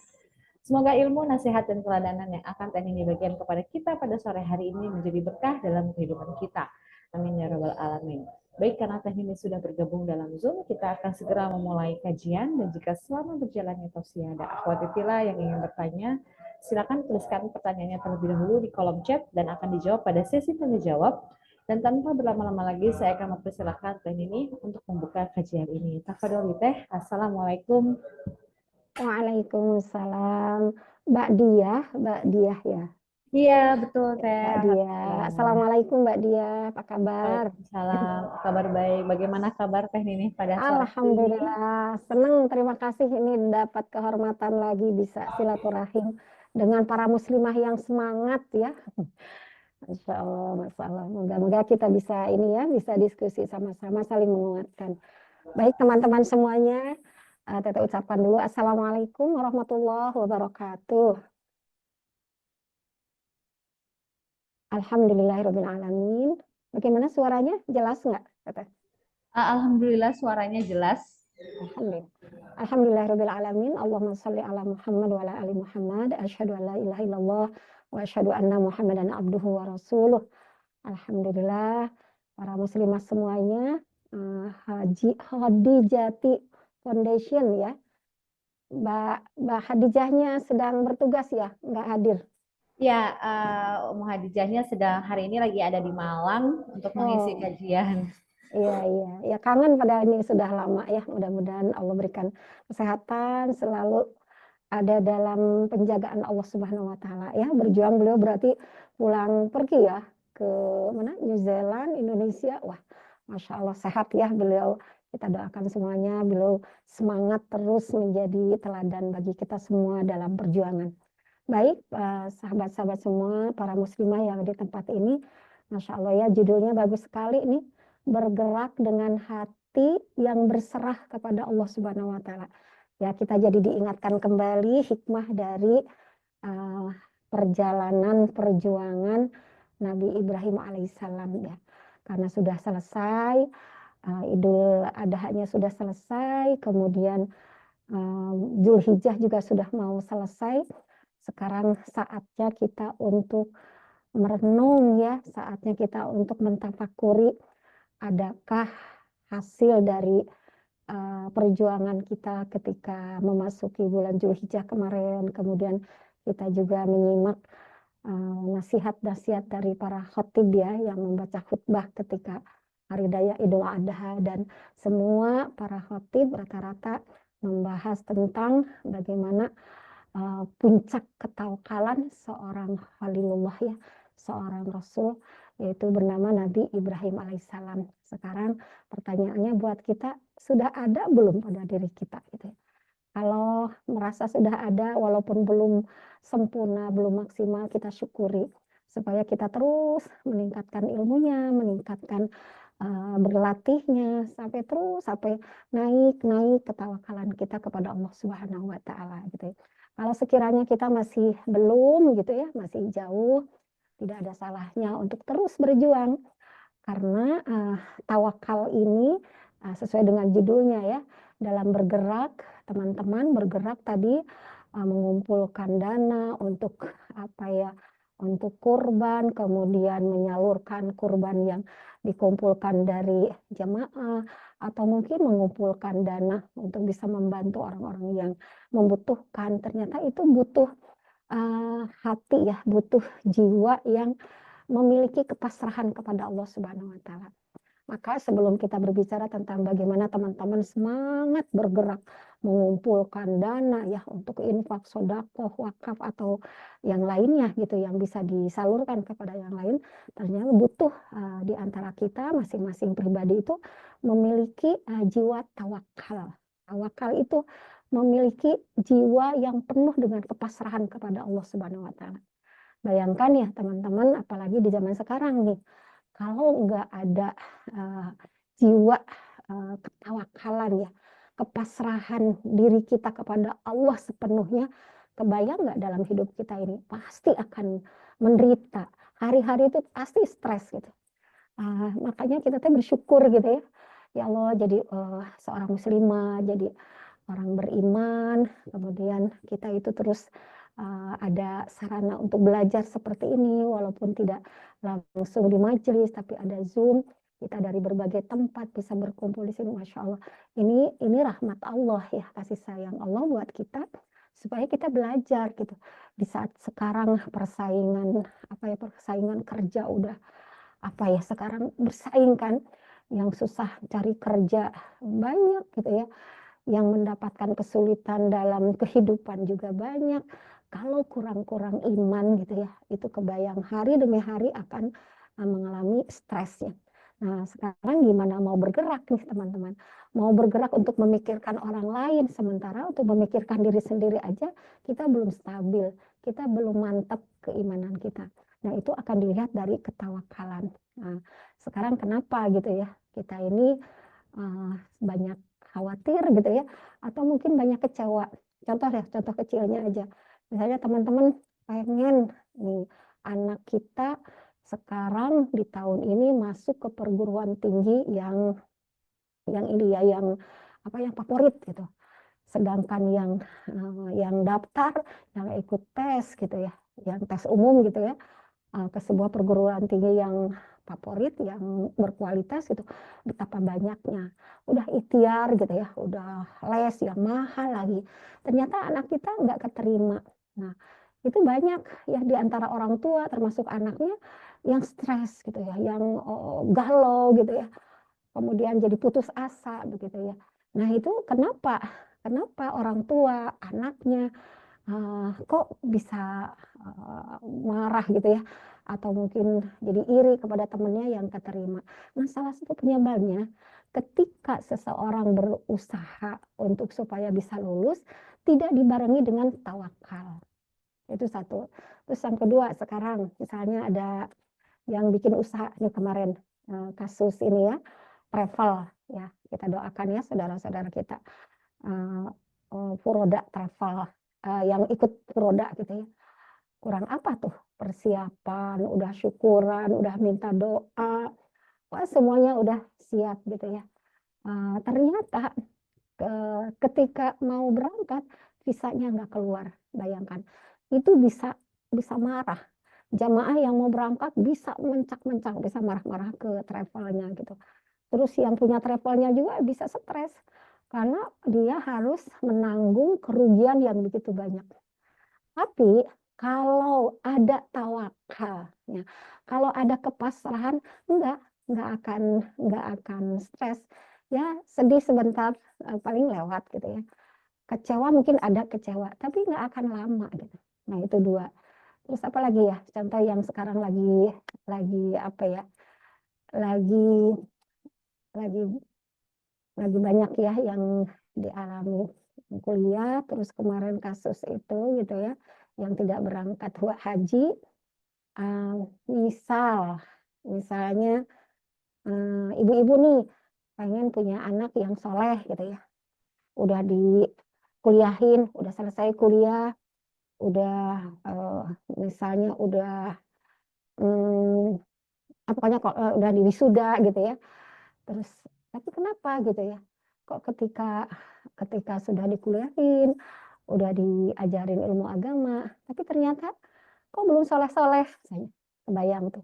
Semoga ilmu, nasihat, dan keladanan yang akan Teh Nini bagikan kepada kita pada sore hari ini menjadi berkah dalam kehidupan kita. Amin ya rabbal alamin. Baik, karena Teh Nini sudah bergabung dalam Zoom, kita akan segera memulai kajian. Dan jika selama berjalannya tausiah ada akhwati fillah yang ingin bertanya, silakan tuliskan pertanyaannya terlebih dahulu di kolom chat dan akan dijawab pada sesi tanya jawab. Dan tanpa berlama-lama lagi, saya akan mempersilahkan Teh Nini untuk membuka kajian ini. Tafadhol Teh. Assalamualaikum.
Waalaikumsalam. Mbak Diah ya.
Iya, betul Teh.
Mbak Diah. Assalamualaikum Mbak Diah, apa kabar?
Waalaikumsalam, kabar baik. Bagaimana kabar Teh Nini pada sore ini?
Alhamdulillah, senang. Terima kasih ini dapat kehormatan lagi bisa silaturahim dengan para muslimah yang semangat ya. Masya Allah, Masya Allah. Moga-moga kita bisa ini ya, bisa diskusi sama-sama, saling menguatkan. Baik teman-teman semuanya, Teteh ucapan dulu. Assalamualaikum warahmatullahi wabarakatuh. Alhamdulillahirrabbilalamin. Bagaimana suaranya? Jelas nggak, Teteh?
Alhamdulillah suaranya jelas.
Alhamdulillah. Alhamdulillahirabbil alamin. Allahumma shalli ala Muhammad wa ala ali Muhammad. Asyhadu an la ilaha illallah wa asyhadu anna Muhammadan abduhu wa rasuluh. Alhamdulillah, para muslimah semuanya, Haji Khadijati Foundation ya. Mbak Khadijahnya sedang bertugas ya, nggak hadir.
Ya, Ummu Hadijahnya sedang hari ini lagi ada di Malang untuk mengisi kajian.
Iya, ya kangen pada ini sudah lama ya. Mudah-mudahan Allah berikan kesehatan, selalu ada dalam penjagaan Allah Subhanahu wa taala ya. Berjuang beliau berarti pulang pergi ya ke mana? New Zealand, Indonesia. Wah, Masya Allah sehat ya beliau. Kita doakan semuanya beliau semangat terus menjadi teladan bagi kita semua dalam perjuangan. Baik, sahabat-sahabat semua, para muslimah yang di tempat ini, Masya Allah ya, judulnya bagus sekali nih, bergerak dengan hati yang berserah kepada Allah Subhanahu wa taala. Ya, kita jadi diingatkan kembali hikmah dari perjalanan perjuangan Nabi Ibrahim alaihissalam ya. Karena sudah selesai, Idul Adha-nya sudah selesai, kemudian Zulhijjah juga sudah mau selesai. Sekarang saatnya kita untuk merenung ya, saatnya kita untuk mentafakuri adakah hasil dari perjuangan kita ketika memasuki bulan Zulhijjah kemarin. Kemudian kita juga menyimak nasihat-nasihat dari para khatib ya yang membaca khutbah ketika hari raya Idul Adha, dan semua para khatib rata-rata membahas tentang bagaimana puncak ketawakalan seorang Khalilullah ya, seorang Rasul, yaitu bernama Nabi Ibrahim alaihissalam. Sekarang pertanyaannya buat kita, sudah ada belum pada diri kita gitu ya? Kalau merasa sudah ada walaupun belum sempurna, belum maksimal, kita syukuri supaya kita terus meningkatkan ilmunya, meningkatkan berlatihnya sampai naik ketawakalan kita kepada Allah Subhanahu wa taala gitu ya. Kalau sekiranya kita masih belum gitu ya, masih jauh, tidak ada salahnya untuk terus berjuang karena tawakal ini sesuai dengan judulnya ya, dalam bergerak, teman-teman bergerak tadi mengumpulkan dana untuk apa ya, untuk kurban, kemudian menyalurkan kurban yang dikumpulkan dari jemaah, atau mungkin mengumpulkan dana untuk bisa membantu orang-orang yang membutuhkan. Ternyata itu butuh hati ya, butuh jiwa yang memiliki kepasrahan kepada Allah Subhanahu wa taala. Maka sebelum kita berbicara tentang bagaimana teman-teman semangat bergerak mengumpulkan dana ya untuk infak, sedekah, wakaf atau yang lainnya gitu yang bisa disalurkan kepada yang lain, ternyata butuh di antara kita masing-masing pribadi itu memiliki jiwa tawakal. Tawakal itu memiliki jiwa yang penuh dengan kepasrahan kepada Allah Subhanahu wa taala. Bayangkan ya teman-teman, apalagi di zaman sekarang nih, kalau nggak ada jiwa ketawakalan ya, kepasrahan diri kita kepada Allah sepenuhnya, kebayang nggak dalam hidup kita ini pasti akan menderita. Hari-hari itu pasti stres gitu. Makanya kita tuh bersyukur gitu ya. Ya Allah, jadi seorang muslimah, jadi orang beriman, kemudian kita itu terus ada sarana untuk belajar seperti ini, walaupun tidak langsung di majelis, tapi ada Zoom, kita dari berbagai tempat bisa berkumpul di sini. Masya Allah, ini rahmat Allah ya, kasih sayang Allah buat kita supaya kita belajar gitu. Di saat sekarang persaingan kerja udah sekarang bersaing kan, yang susah cari kerja banyak gitu ya, yang mendapatkan kesulitan dalam kehidupan juga banyak. Kalau kurang-kurang iman gitu ya, itu kebayang hari demi hari akan mengalami stresnya. Nah, sekarang gimana mau bergerak nih teman-teman? Mau bergerak untuk memikirkan orang lain, sementara untuk memikirkan diri sendiri aja kita belum stabil, kita belum mantap keimanan kita. Nah, itu akan dilihat dari ketawakalan. Nah, sekarang kenapa gitu ya, kita ini banyak khawatir gitu ya, atau mungkin banyak kecewa. Contoh kecilnya aja. Misalnya teman-teman pengen nih anak kita sekarang di tahun ini masuk ke perguruan tinggi yang ini ya, yang apa yang favorit gitu. Sedangkan yang daftar, yang ikut tes gitu ya, yang tes umum gitu ya, ke sebuah perguruan tinggi yang favorit, yang berkualitas gitu, betapa banyaknya. Udah ikhtiar gitu ya, udah les yang mahal lagi. Ternyata anak kita nggak keterima. Nah, itu banyak ya di antara orang tua, termasuk anaknya, yang stres gitu ya, yang galau gitu ya. Kemudian jadi putus asa begitu ya. Nah, itu kenapa? Kenapa orang tua, anaknya kok bisa marah gitu ya, atau mungkin jadi iri kepada temannya yang keterima. Nah, salah satu penyebabnya ketika seseorang berusaha untuk supaya bisa lulus tidak dibarengi dengan tawakal. Itu satu. Terus yang kedua, sekarang misalnya ada yang bikin usaha nih kemarin, kasus ini ya, travel ya, kita doakan ya saudara-saudara kita, Furoda Travel, yang ikut Furoda gitu ya. Kurang apa tuh persiapan, udah syukuran, udah minta doa, wah semuanya udah siap gitu ya. Ternyata ketika mau berangkat visanya nggak keluar, bayangkan itu bisa marah. Jamaah yang mau berangkat bisa mencak-mencak, bisa marah-marah ke travelnya gitu. Terus yang punya travelnya juga bisa stres karena dia harus menanggung kerugian yang begitu banyak. Tapi kalau ada tawakal, ya, kalau ada kepasrahan, nggak akan stres. Ya sedih sebentar, paling lewat gitu ya. Kecewa mungkin ada kecewa, tapi nggak akan lama gitu. Nah itu dua. Terus apa lagi ya? Contoh yang sekarang lagi apa ya? Lagi banyak ya yang dialami kuliah, terus kemarin kasus itu gitu ya, yang tidak berangkat haji. Misalnya ibu-ibu nih pengen punya anak yang soleh gitu ya, udah dikuliahin, udah selesai kuliah, udah misalnya udah pokoknya udah di wisuda gitu ya. Terus tapi kenapa gitu ya? Kok ketika sudah dikuliahin, udah diajarin ilmu agama, tapi ternyata kok belum soleh-soleh, kebayang tuh.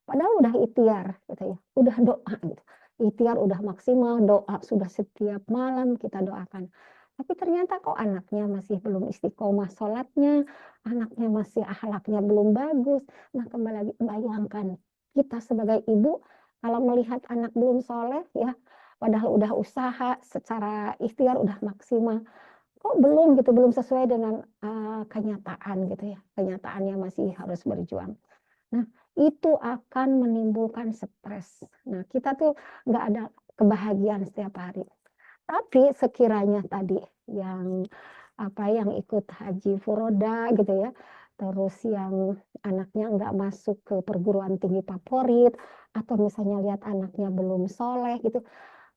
Padahal udah ikhtiar gitu ya, udah doa gitu. Ikhtiar udah maksimal, doa sudah setiap malam kita doakan. Tapi ternyata kok anaknya masih belum istiqomah sholatnya, anaknya masih akhlaknya belum bagus. Nah kembali lagi, bayangkan kita sebagai ibu kalau melihat anak belum soleh ya, padahal udah usaha secara ikhtiar udah maksimal, kok belum gitu, belum sesuai dengan kenyataan gitu ya, kenyataannya masih harus berjuang. Nah itu akan menimbulkan stres. Nah kita tuh nggak ada kebahagiaan setiap hari. Tapi sekiranya tadi yang ikut haji furoda gitu ya, terus yang anaknya nggak masuk ke perguruan tinggi favorit, atau misalnya lihat anaknya belum soleh gitu,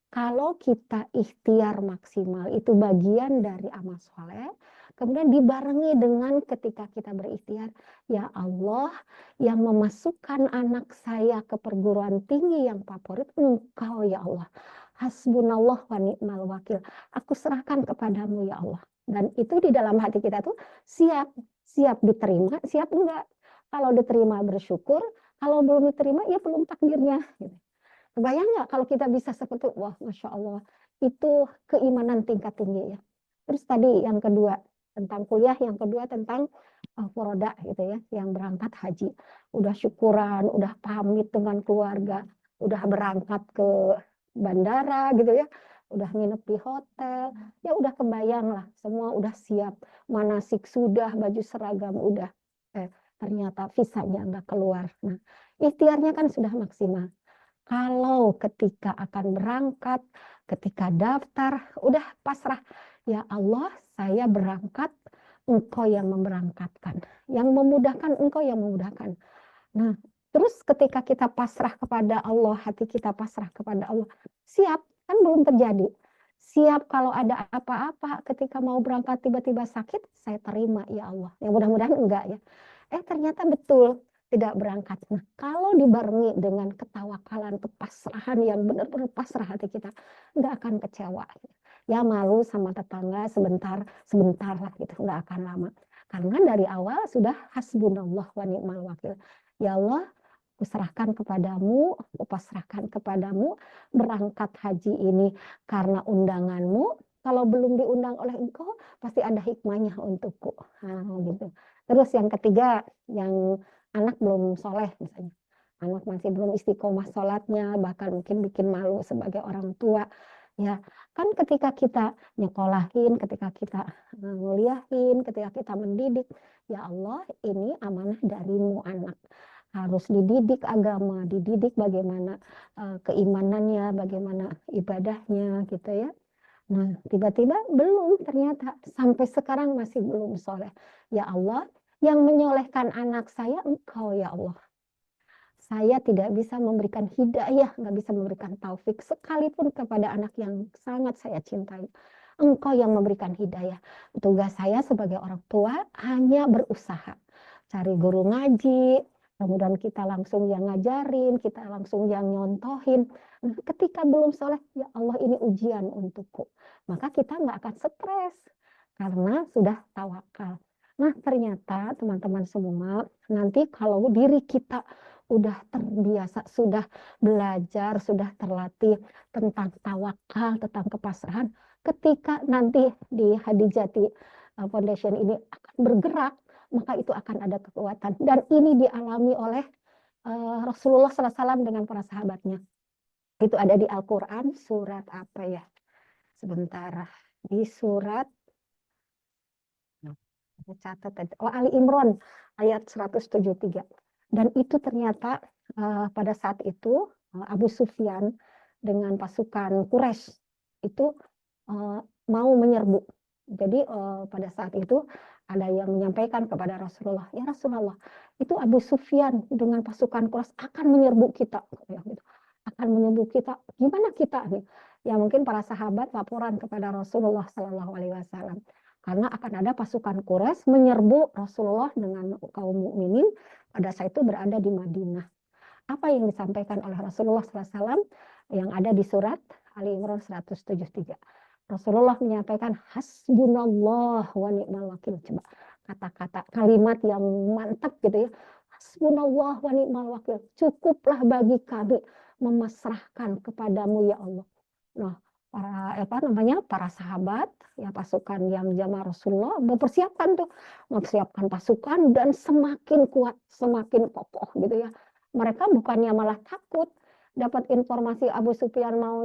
kalau kita ikhtiar maksimal itu bagian dari amal soleh, kemudian dibarengi dengan ketika kita berikhtiar, ya Allah yang memasukkan anak saya ke perguruan tinggi yang favorit, Engkau ya Allah. Hasbunallah wa ni'mal wakil. Aku serahkan kepadamu ya Allah. Dan itu di dalam hati kita tuh siap diterima, siap enggak. Kalau diterima bersyukur, kalau belum diterima ya belum takdirnya. Kebayang nggak kalau kita bisa seperti itu? Wah, Masya Allah, itu keimanan tingkat tinggi ya. Terus tadi yang kedua tentang kuliah, yang kedua tentang furoda gitu ya, yang berangkat haji. Udah syukuran, udah pamit dengan keluarga, udah berangkat ke bandara gitu ya, udah nginep di hotel, ya udah kebayang lah, semua udah siap, manasik sudah, baju seragam udah, ternyata visanya nggak keluar. Nah, ikhtiarnya kan sudah maksimal. Kalau ketika akan berangkat, ketika daftar, udah pasrah. Ya Allah, saya berangkat, Engkau yang memberangkatkan. Yang memudahkan, Engkau yang memudahkan. Nah, terus ketika kita pasrah kepada Allah, hati kita pasrah kepada Allah, siap, kan belum terjadi. Siap kalau ada apa-apa, ketika mau berangkat tiba-tiba sakit, saya terima ya Allah. Ya mudah-mudahan enggak ya. Ternyata betul, tidak berangkat. Nah, kalau dibarengi dengan ketawakalan, kepasrahan yang benar-benar pasrah hati kita, nggak akan kecewa. ya malu sama tetangga sebentar lah gitu, nggak akan lama. Karena dari awal sudah hasbunallah wa ni'mal wakil. Ya Allah, kuserahkan kepadamu, kupasrahkan kepadamu berangkat haji ini karena undanganmu. Kalau belum diundang oleh engkau, pasti ada hikmahnya untukku. Nah, gitu. Terus yang ketiga, yang anak belum soleh misalnya. Anak masih belum istiqomah sholatnya, bahkan mungkin bikin malu sebagai orang tua. Ya, kan ketika kita nyekolahin, ketika kita nguliahin, ketika kita mendidik, ya Allah, ini amanah darimu anak. Harus dididik agama, dididik bagaimana keimanannya, bagaimana ibadahnya gitu ya. Nah, tiba-tiba belum, ternyata sampai sekarang masih belum soleh. Ya Allah, yang menyolehkan anak saya engkau ya Allah. Saya tidak bisa memberikan hidayah, nggak bisa memberikan taufik sekalipun kepada anak yang sangat saya cintai. Engkau yang memberikan hidayah. Tugas saya sebagai orang tua hanya berusaha. Cari guru ngaji, kemudian kita langsung yang ngajarin, kita langsung yang nyontohin. Nah, ketika belum soleh, ya Allah ini ujian untukku. Maka kita nggak akan stres karena sudah tawakal. Nah, ternyata teman-teman semua, nanti kalau diri kita udah terbiasa, sudah belajar, sudah terlatih tentang tawakal, tentang kepasrahan, ketika nanti di Hadijati Foundation ini akan bergerak, maka itu akan ada kekuatan. Dan ini dialami oleh Rasulullah SAW dengan para sahabatnya. Itu ada di Al-Quran, surat apa ya? Sebentar, di surat Ali Imran ayat 173. Dan itu ternyata pada saat itu Abu Sufyan dengan pasukan Quraisy itu mau menyerbu. Jadi pada saat itu ada yang menyampaikan kepada Rasulullah, ya Rasulullah, itu Abu Sufyan dengan pasukan Quraisy akan menyerbu kita. Akan menyerbu kita. Gimana kita nih? Ya mungkin para sahabat laporan kepada Rasulullah SAW. Karena akan ada pasukan Quraisy menyerbu Rasulullah dengan kaum mukminin pada saat itu berada di Madinah. Apa yang disampaikan oleh Rasulullah SAW yang ada di surat Ali Imran 173. Rasulullah menyampaikan hasbunallah wa ni'mal wakil. Coba kata-kata kalimat yang mantap gitu ya. Hasbunallah wa ni'mal wakil. Cukuplah bagi kami memasrahkan kepadamu ya Allah. Nah, para sahabat ya pasukan yang jamaah Rasulullah mempersiapkan pasukan dan semakin kuat, semakin kokoh gitu ya. Mereka bukannya malah takut dapat informasi Abu Sufyan mau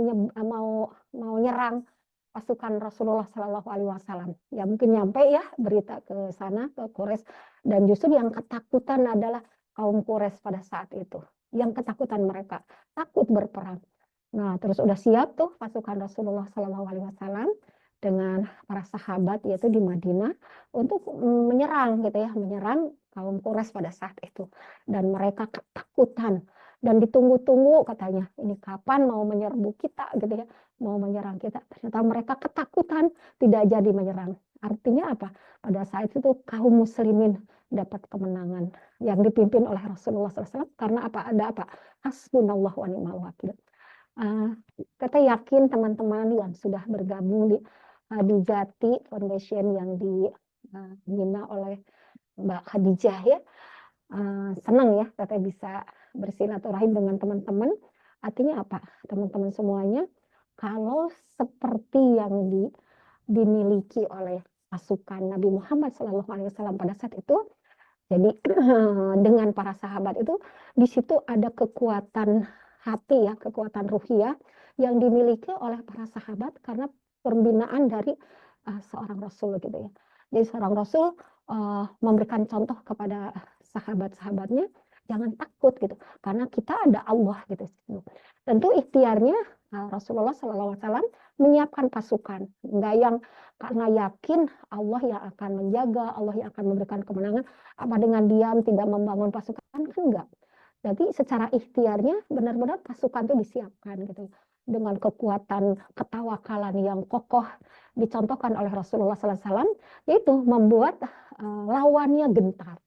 nyerang pasukan Rasulullah SAW. Ya mungkin nyampe ya berita ke sana ke Quraisy, dan justru yang ketakutan adalah kaum Quraisy pada saat itu. Yang ketakutan mereka takut berperang. Nah, terus udah siap tuh pasukan Rasulullah SAW dengan para sahabat yaitu di Madinah untuk menyerang gitu ya, menyerang kaum Quraisy pada saat itu. Dan mereka ketakutan dan ditunggu-tunggu katanya, ini kapan mau menyerbu kita gitu ya, mau menyerang kita. Ternyata mereka ketakutan, tidak jadi menyerang. Artinya apa? Pada saat itu kaum muslimin dapat kemenangan yang dipimpin oleh Rasulullah SAW karena apa? Ada apa? Hasbunallah wa ni'mal wakil. Kita yakin teman-teman yang sudah bergabung di Hadijati Foundation yang dibina oleh Mbak Khadijah ya, senang ya kita bisa bersilaturahim dengan teman-teman. Artinya apa? Teman-teman semuanya, kalau seperti yang dimiliki oleh pasukan Nabi Muhammad SAW pada saat itu, jadi dengan para sahabat itu, di situ ada kekuatan hati ya, kekuatan ruhiyah yang dimiliki oleh para sahabat karena pembinaan dari seorang Rasul gitu ya. Jadi seorang Rasul memberikan contoh kepada sahabat-sahabatnya, jangan takut gitu, karena kita ada Allah gitu. Tentu ikhtiarnya Rasulullah SAW menyiapkan pasukan, enggak yang karena yakin Allah yang akan menjaga, Allah yang akan memberikan kemenangan, apa dengan diam tidak membangun pasukan, enggak. Jadi secara ikhtiarnya benar-benar pasukan itu disiapkan gitu dengan kekuatan ketawakalan yang kokoh dicontohkan oleh Rasulullah SAW, yaitu membuat lawannya gentar.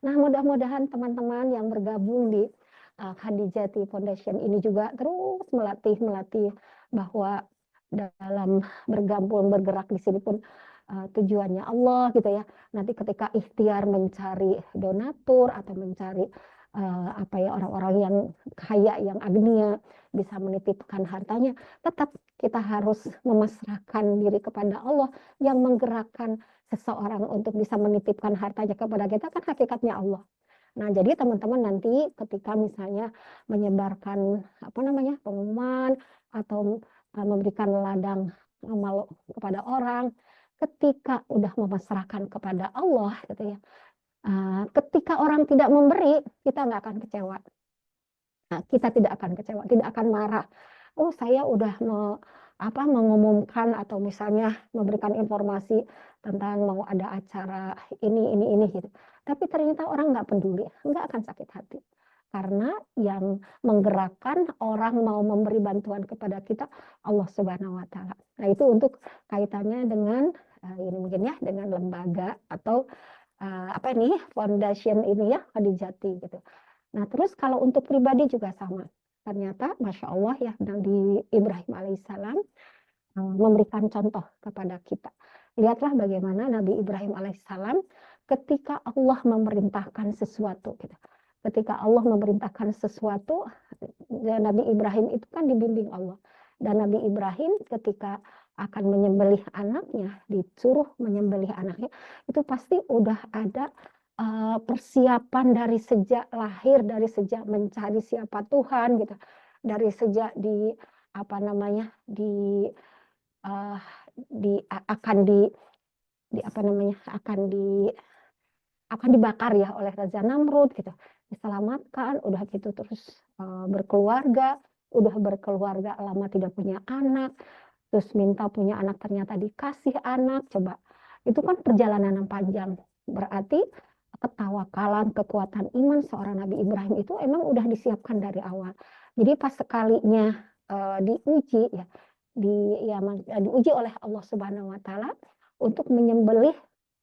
Nah, mudah-mudahan teman-teman yang bergabung di Hadijati Foundation ini juga terus melatih bahwa dalam bergabung bergerak di sini pun tujuannya Allah gitu ya. Nanti ketika ikhtiar mencari donatur atau mencari orang-orang yang kaya, yang agnia, bisa menitipkan hartanya, tetap kita harus memasrahkan diri kepada Allah yang menggerakkan seseorang untuk bisa menitipkan hartanya kepada kita, kan hakikatnya Allah. Nah, jadi teman-teman nanti ketika misalnya menyebarkan pengumuman atau memberikan ladang amal kepada orang, ketika udah memasrahkan kepada Allah gitu ya. Ketika orang tidak memberi, kita nggak akan kecewa. Nah, kita tidak akan kecewa, tidak akan marah. Oh, saya udah mengumumkan atau misalnya memberikan informasi tentang mau ada acara ini gitu. Tapi ternyata orang nggak peduli, nggak akan sakit hati. Karena yang menggerakkan orang mau memberi bantuan kepada kita Allah Subhanahu wa Ta'ala. Nah, itu untuk kaitannya dengan ini mungkin ya, dengan lembaga atau foundation ini ya, Khadijati gitu. Nah, terus kalau untuk pribadi juga sama. Ternyata Masya Allah ya, Nabi Ibrahim alaihissalam memberikan contoh kepada kita. Lihatlah bagaimana Nabi Ibrahim alaihissalam ketika Allah memerintahkan sesuatu gitu. Ketika Allah memerintahkan sesuatu, Nabi Ibrahim itu kan dibimbing Allah. Dan Nabi Ibrahim ketika akan menyembelih anaknya, disuruh menyembelih anaknya, itu pasti udah ada persiapan dari sejak lahir, dari sejak mencari siapa Tuhan gitu, dari sejak akan dibakar ya oleh Raja Namrud gitu, diselamatkan, udah gitu terus berkeluarga lama tidak punya anak, terus minta punya anak ternyata dikasih anak. Coba, itu kan perjalanan yang panjang. Berarti ketawakalan, kekuatan iman seorang Nabi Ibrahim itu emang udah disiapkan dari awal. Jadi pas sekalinya diuji ya, diuji oleh Allah Subhanahu wa Ta'ala untuk menyembelih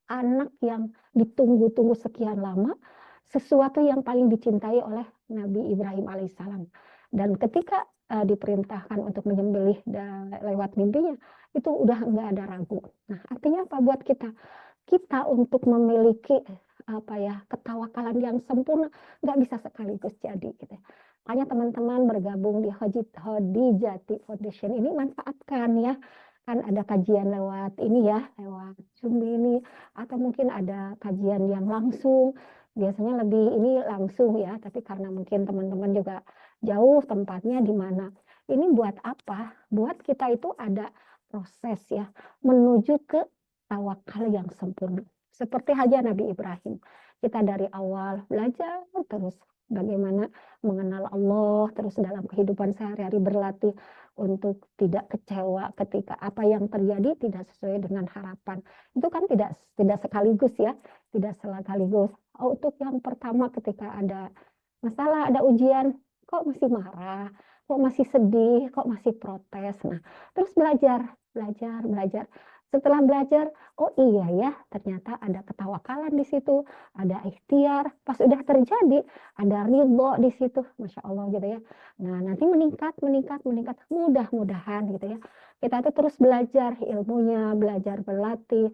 anak yang ditunggu-tunggu sekian lama, sesuatu yang paling dicintai oleh Nabi Ibrahim alaihissalam. Dan ketika diperintahkan untuk menyembelih lewat mimpinya, itu udah nggak ada ragu. Nah, artinya apa buat kita? Kita untuk memiliki ketawakalan yang sempurna nggak bisa sekaligus jadi gitu. Makanya teman-teman bergabung di Khadijati Foundation ini, manfaatkan ya. Kan ada kajian lewat ini ya, lewat Zoom ini, atau mungkin ada kajian yang langsung. Biasanya lebih ini langsung ya, tapi karena mungkin teman-teman juga jauh tempatnya di mana. Ini buat apa? Buat kita itu ada proses ya, menuju ke tawakal yang sempurna. Seperti haja Nabi Ibrahim. Kita dari awal belajar terus bagaimana mengenal Allah, terus dalam kehidupan sehari-hari berlatih untuk tidak kecewa ketika apa yang terjadi tidak sesuai dengan harapan. Itu kan tidak sekaligus ya, tidak sekaligus. Untuk yang pertama ketika ada masalah, ada ujian, kok masih marah, kok masih sedih, kok masih protes. Nah, terus belajar. Setelah belajar, oh iya ya, ternyata ada ketawakalan di situ, ada ikhtiar. Pas udah terjadi, ada ridho di situ, Masya Allah gitu ya. Nah, nanti meningkat, mudah-mudahan gitu ya. Kita tuh terus belajar ilmunya, belajar berlatih,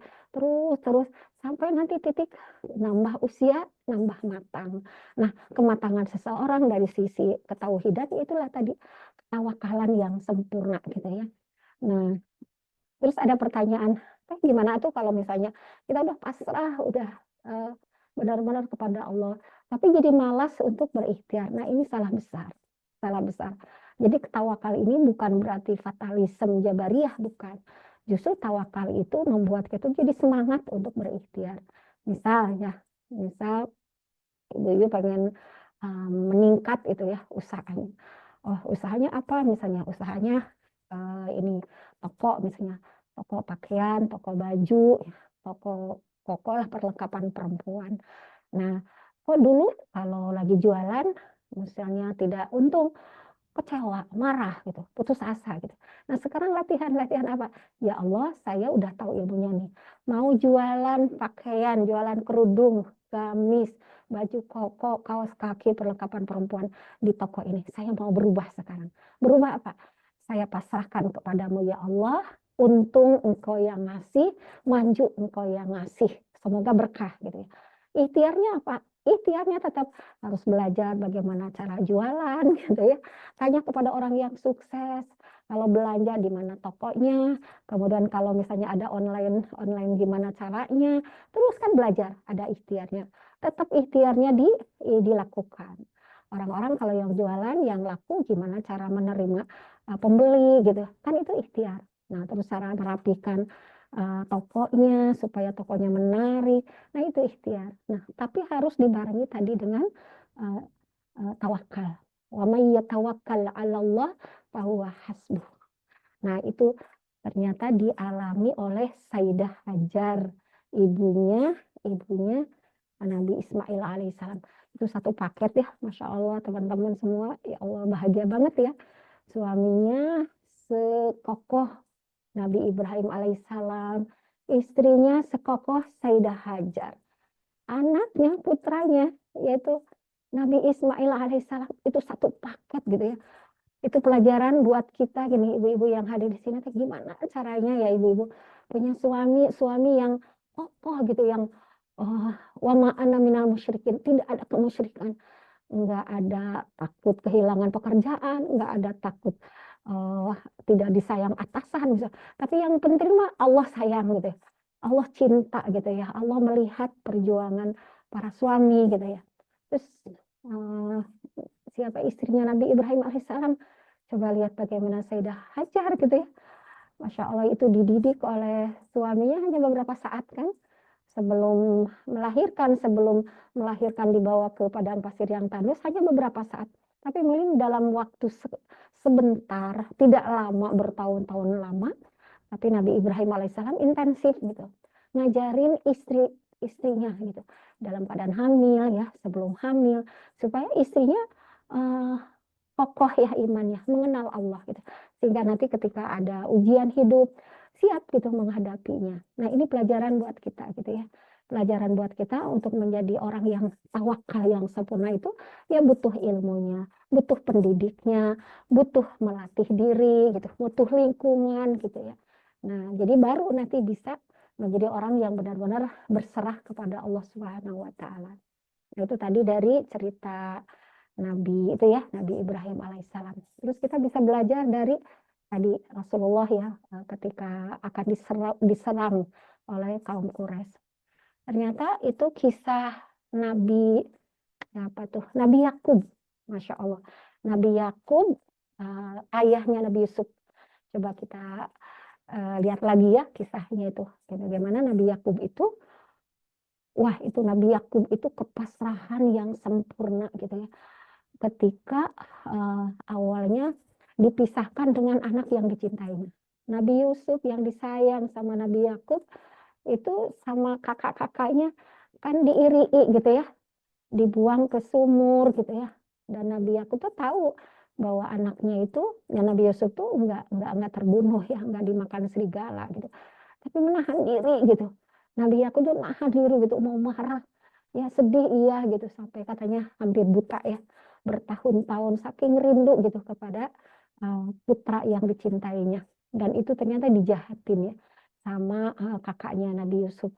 terus sampai nanti titik nambah usia, nambah matang. Nah, kematangan seseorang dari sisi ketauhidan itulah tadi ketawakalan yang sempurna gitu ya. Nah, terus ada pertanyaan, gimana tuh kalau misalnya kita udah pasrah, udah benar-benar kepada Allah, tapi jadi malas untuk berikhtiar. Nah, ini salah besar. Jadi tawakal ini bukan berarti fatalisme jabariyah, bukan. Justru tawakal itu membuat kita jadi semangat untuk berikhtiar. Misal ibu-ibu pengen meningkat itu ya usahanya. Oh, usahanya apa? Misalnya usahanya ini toko, misalnya toko pakaian, toko baju, toko lah perlengkapan perempuan. Nah, kok dulu kalau lagi jualan misalnya tidak untung, kecewa, marah gitu, putus asa gitu. Nah, sekarang latihan apa? Ya Allah, saya udah tahu ilmunya nih. Mau jualan pakaian, jualan kerudung, gamis, baju koko, kaos kaki, perlengkapan perempuan di toko ini. Saya mau berubah sekarang. Berubah apa? saya pasrahkan kepadamu ya Allah, untung engkau yang ngasih, maju engkau yang ngasih, semoga berkah gitu ya. Ikhtiarnya apa? Ikhtiarnya tetap harus belajar bagaimana cara jualan gitu ya. Tanya kepada orang yang sukses, kalau belanja di mana tokonya, kemudian kalau misalnya ada online gimana caranya, terus kan belajar, ada ikhtiarnya. Tetap ikhtiarnya dilakukan. Orang-orang kalau yang jualan, yang laku gimana cara menerima pembeli gitu, kan itu ikhtiar. Nah, terus cara merapikan tokonya supaya tokonya menarik, nah itu ikhtiar. Nah, tapi harus dibarengi tadi dengan tawakal. Wa may yatawakkal 'ala Allah fahuwa hasbuh. Nah, itu ternyata dialami oleh Sayyidah Hajar, ibunya Nabi Ismail alaihissalam. Itu satu paket ya, Masya Allah teman-teman semua, ya Allah bahagia banget ya. Suaminya sekokoh Nabi Ibrahim alaihissalam, istrinya sekokoh Sayyidah Hajar, anaknya, putranya, yaitu Nabi Ismail alaihissalam, itu satu paket gitu ya. Itu pelajaran buat kita gini, ibu-ibu yang hadir di sini, gimana caranya ya ibu-ibu punya suami yang kokoh gitu, yang wa ma ana minal musyrikin, tidak ada kemusyrikan, enggak ada takut kehilangan pekerjaan, enggak ada takut tidak disayang atasan gitu. Tapi yang penting mah Allah sayang gitu ya. Allah cinta gitu ya. Allah melihat perjuangan para suami gitu ya. Terus siapa istrinya Nabi Ibrahim alaihissalam, coba lihat bagaimana Sayyidah Hajar gitu ya. Masya Allah, itu dididik oleh suaminya hanya beberapa saat kan, sebelum melahirkan dibawa ke padang pasir yang tandus hanya beberapa saat. Tapi mungkin dalam waktu sebentar, tidak lama, bertahun-tahun lama, tapi Nabi Ibrahim alaihissalam intensif gitu, ngajarin istrinya gitu, dalam keadaan hamil ya, sebelum hamil, supaya istrinya kokoh ya imannya, mengenal Allah gitu, sehingga nanti ketika ada ujian hidup siap gitu menghadapinya. Nah, ini pelajaran buat kita gitu ya. Pelajaran buat kita untuk menjadi orang yang tawakal yang sempurna itu ya butuh ilmunya, butuh pendidiknya, butuh melatih diri gitu, butuh lingkungan gitu ya. Nah, jadi baru nanti bisa menjadi orang yang benar-benar berserah kepada Allah Subhanahu wa taala. Nah, itu tadi dari cerita Nabi itu ya, Nabi Ibrahim alaihissalam. Terus kita bisa belajar dari tadi Rasulullah ya, ketika akan diserang oleh kaum Quraisy. Ternyata itu kisah Nabi Nabi Yakub, Masya Allah. Nabi Yakub, ayahnya Nabi Yusuf. Coba kita lihat lagi ya kisahnya itu. Bagaimana Nabi Yakub itu, itu Nabi Yakub itu kepasrahan yang sempurna gitu ya. Ketika awalnya dipisahkan dengan anak yang dicintainya. Nabi Yusuf yang disayang sama Nabi Yakub itu sama kakak-kakaknya kan diirii gitu ya, dibuang ke sumur gitu ya. Dan Nabi Yakub tuh tahu bahwa anaknya itu, ya Nabi Yusuf tuh enggak terbunuh ya, enggak dimakan serigala gitu. Tapi menahan diri gitu. Nabi Yakub tuh menahan diri gitu, mau marah, ya sedih iya gitu, sampai katanya hampir buta ya, bertahun-tahun saking rindu gitu kepada putra yang dicintainya. Dan itu ternyata dijahatin ya sama kakaknya Nabi Yusuf.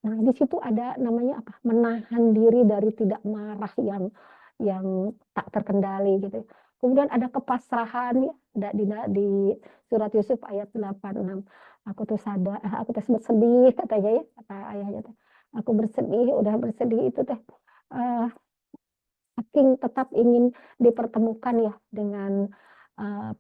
Nah, di situ ada namanya apa? Menahan diri dari tidak marah yang tak terkendali gitu. Kemudian ada kepasrahan ya, di surat Yusuf ayat 86. Aku tuh bersedih katanya ya, kata ayahnya. Aku bersedih, udah bersedih itu teh saking tetap ingin dipertemukan ya dengan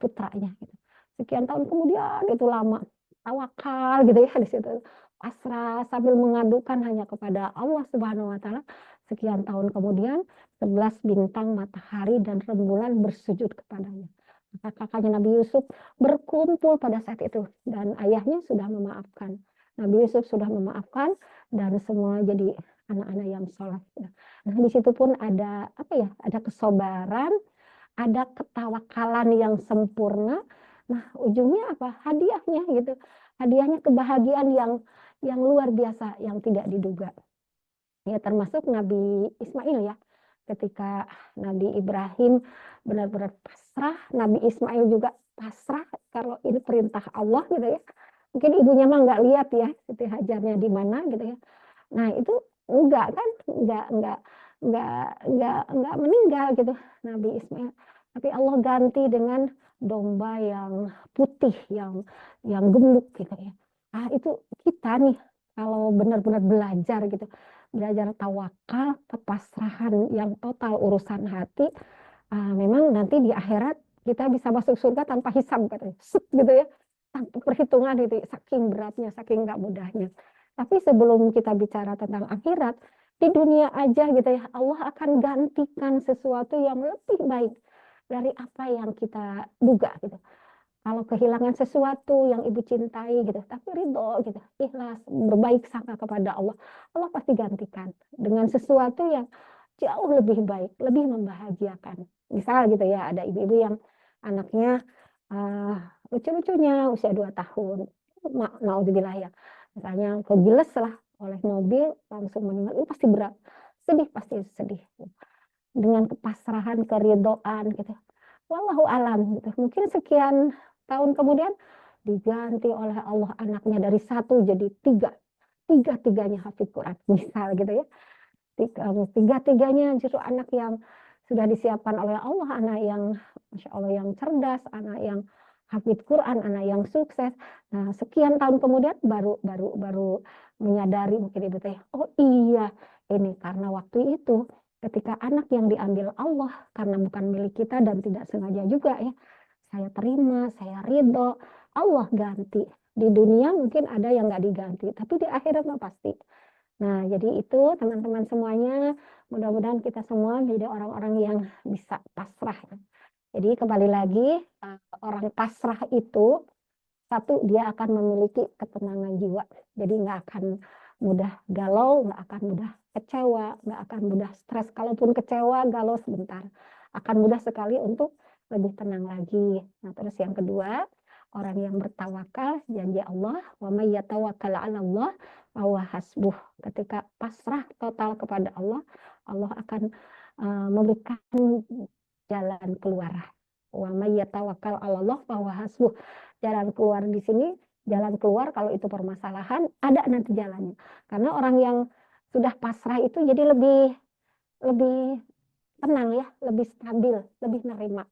putranya gitu. Sekian tahun kemudian, itu lama, tawakal gitu ya di situ, pasrah sambil mengadukan hanya kepada Allah Subhanahu wa taala. Sekian tahun kemudian 11 bintang, matahari dan rembulan bersujud kepadanya. Maka kakaknya Nabi Yusuf berkumpul pada saat itu dan ayahnya sudah memaafkan. Nabi Yusuf sudah memaafkan dan semua jadi anak-anak yang soleh. Nah, di situ pun ada ada kesabaran, ada ketawakalan yang sempurna. Nah, ujungnya apa? Hadiahnya gitu. Hadiahnya kebahagiaan yang luar biasa, yang tidak diduga. Ya, termasuk Nabi Ismail ya. Ketika Nabi Ibrahim benar-benar pasrah, Nabi Ismail juga pasrah kalau ini perintah Allah gitu ya. Mungkin ibunya mah nggak lihat ya Siti Hajarnya di mana gitu ya. Nah itu enggak kan, enggak meninggal gitu Nabi Ismail. Tapi Allah ganti dengan domba yang putih, yang gemuk gitu ya. Ah itu kita nih kalau benar-benar belajar gitu, belajar tawakal, kepasrahan yang total urusan hati, memang nanti di akhirat kita bisa masuk surga tanpa hisab katanya, gitu ya, tanpa perhitungan itu, saking beratnya, saking nggak mudahnya. Tapi sebelum kita bicara tentang akhirat, di dunia aja gitu ya, Allah akan gantikan sesuatu yang lebih baik dari apa yang kita duga gitu. Kalau kehilangan sesuatu yang ibu cintai gitu, tapi ridho gitu, ikhlas, berbaik sangka kepada Allah, Allah pasti gantikan dengan sesuatu yang jauh lebih baik, lebih membahagiakan. Misal gitu ya, ada ibu-ibu yang anaknya lucu-lucunya usia 2 tahun, naudzubillah ya, misalnya kegiles lah oleh mobil langsung meninggal, itu pasti berat, sedih pasti sedih. Dengan kepasrahan, keridhaan gitu. Wallahu alam gitu. Mungkin sekian tahun kemudian diganti oleh Allah anaknya dari 1 jadi 3. Tiga-tiganya hafid Quran misal gitu ya. Tiga-tiganya justru anak yang sudah disiapkan oleh Allah, anak yang Masya Allah yang cerdas, anak yang hafid Quran, anak yang sukses. Nah, sekian tahun kemudian baru menyadari mungkin ibu teh, oh iya, ini karena waktu itu ketika anak yang diambil Allah karena bukan milik kita dan tidak sengaja juga ya, saya terima, saya ridho, Allah ganti. Di dunia mungkin ada yang nggak diganti, tapi di akhirat mah pasti. Nah, jadi itu teman-teman semuanya, mudah-mudahan kita semua menjadi orang-orang yang bisa pasrah. Jadi kembali lagi, orang pasrah itu, satu, dia akan memiliki ketenangan jiwa. Jadi nggak akan mudah galau, nggak akan mudah kecewa, nggak akan mudah stres. Kalaupun kecewa, galau sebentar. Akan mudah sekali untuk lebih tenang lagi. Nah, terus yang kedua, orang yang bertawakal, janji Allah, wa may yatawakkal 'ala Allah fahuwa hasbuh. Ketika pasrah total kepada Allah, Allah akan memberikan jalan keluar. Wa may yatawakkal 'ala Allah fahuwa hasbuh. Jalan keluar di sini, jalan keluar kalau itu permasalahan, ada nanti jalannya. Karena orang yang sudah pasrah itu jadi lebih tenang ya, lebih stabil, lebih nerima.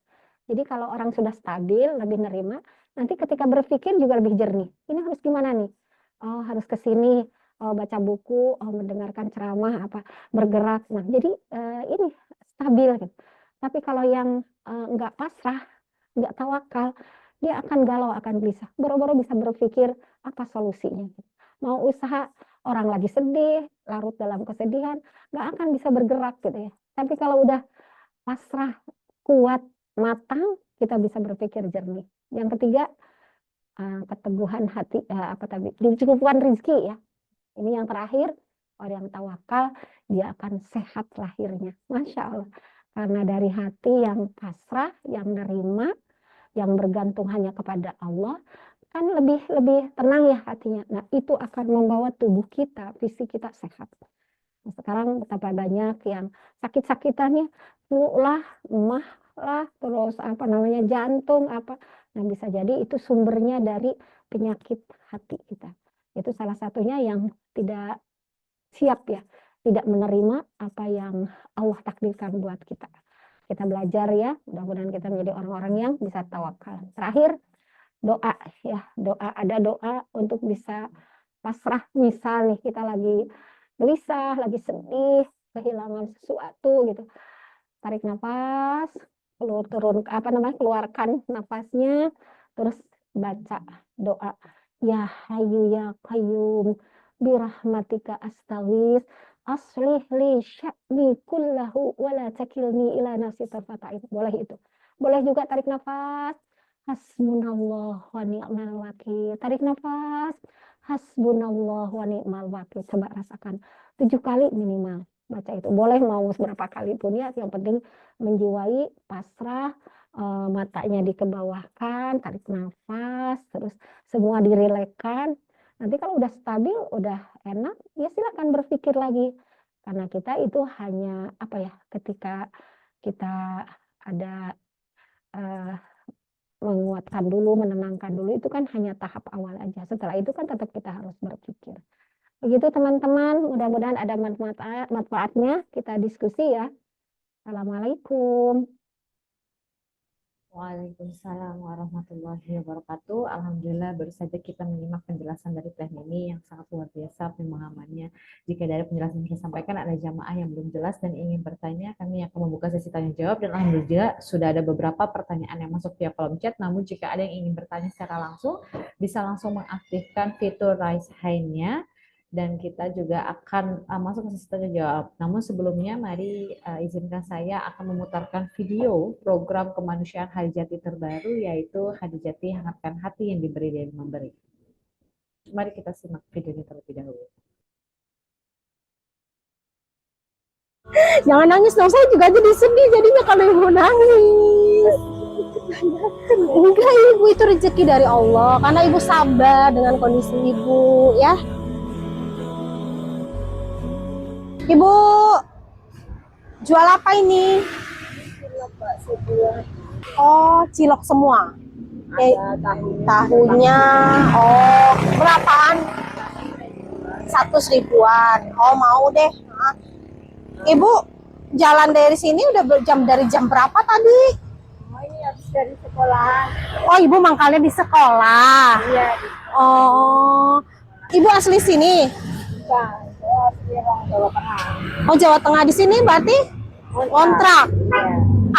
Jadi kalau orang sudah stabil, lebih nerima, nanti ketika berpikir juga lebih jernih. Ini harus gimana nih? Oh, harus ke sini, baca buku, mendengarkan ceramah, apa, bergerak. Nah, jadi ini stabil gitu. Tapi kalau yang nggak pasrah, nggak tawakal, dia akan galau, akan gelisah. Boro-boro bisa berpikir apa solusinya. Mau usaha, orang lagi sedih, larut dalam kesedihan, nggak akan bisa bergerak gitu ya. Tapi kalau udah pasrah, kuat, matang, kita bisa berpikir jernih. Yang ketiga, keteguhan hati, apa tadi, dicukupkan rezeki ya. Ini yang terakhir, orang yang tawakal, dia akan sehat lahirnya. Masya Allah. Karena dari hati yang pasrah, yang nerima, yang bergantung hanya kepada Allah, kan lebih tenang ya hatinya. Nah, itu akan membawa tubuh kita, fisik kita sehat. Nah, sekarang betapa banyak yang sakit-sakitannya, flu lah, emah lah, terus apa namanya jantung apa. Nah, bisa jadi itu sumbernya dari penyakit hati kita. Itu salah satunya yang tidak siap ya, tidak menerima apa yang Allah takdirkan buat kita. Kita belajar ya, mudah-mudahan kita menjadi orang-orang yang bisa tawakal. Terakhir, doa ya, ada doa untuk bisa pasrah. Misal nih kita lagi gelisah, lagi sedih, kehilangan sesuatu gitu. Tarik nafas, keluarkan nafasnya, terus baca doa. Ya Hayyu ya Qayyum birahmatika astaghits aslih li sya'ni kullahu wa la takilni ila nafsi tarfata ain. Boleh itu. Boleh juga tarik nafas. Hasbunallah wa ni'mal wakil. Tarik nafas. Hasbunallah wa ni'mal wakil. Coba rasakan 7 kali minimal. Baca itu. Boleh mau seberapa kali pun ya. Yang penting menjiwai pasrah. Matanya dikebawahkan. Tarik nafas. Terus semua dirilekkan. Nanti kalau udah stabil, udah enak, ya silakan berpikir lagi. Karena kita itu hanya apa ya, ketika kita ada menguatkan dulu, menenangkan dulu, itu kan hanya tahap awal aja. Setelah itu kan tetap kita harus berpikir. Begitu teman-teman, mudah-mudahan ada manfaatnya. Kita diskusi ya. Assalamualaikum.
Waalaikumsalam warahmatullahi wabarakatuh. Alhamdulillah baru saja kita menyimak penjelasan dari Teh Nini yang sangat luar biasa pemahamannya. Jika dari penjelasan yang saya sampaikan ada jamaah yang belum jelas dan ingin bertanya, kami akan membuka sesi tanya jawab dan alhamdulillah sudah ada beberapa pertanyaan yang masuk via kolom chat. Namun jika ada yang ingin bertanya secara langsung, bisa langsung mengaktifkan fitur raise hand-nya. Dan kita juga akan masuk ke sesi tanya jawab. Namun sebelumnya mari izinkan saya akan memutarkan video program kemanusiaan Hadijati terbaru, yaitu Hadijati Hangatkan Hati yang diberi dari memberi. Mari kita simak videonya terlebih dahulu.
Jangan nangis dong, saya juga jadi sedih jadinya kalau ibu nangis. Enggak, ibu itu rezeki dari Allah karena ibu sabar dengan kondisi ibu ya. Ibu jual apa ini? Oh, cilok semua. Tahunya. Oh, berapaan? 100.000-an. Oh, mau deh. Nah. Ibu jalan dari sini udah dari jam berapa tadi?
Oh, ini habis dari sekolahan.
Oh, ibu mangkalnya di sekolah.
Iya.
Oh, ibu asli sini?
Bukan. Jawa Tengah.
Oh, Jawa Tengah. Di sini berarti kontrak.
Ya.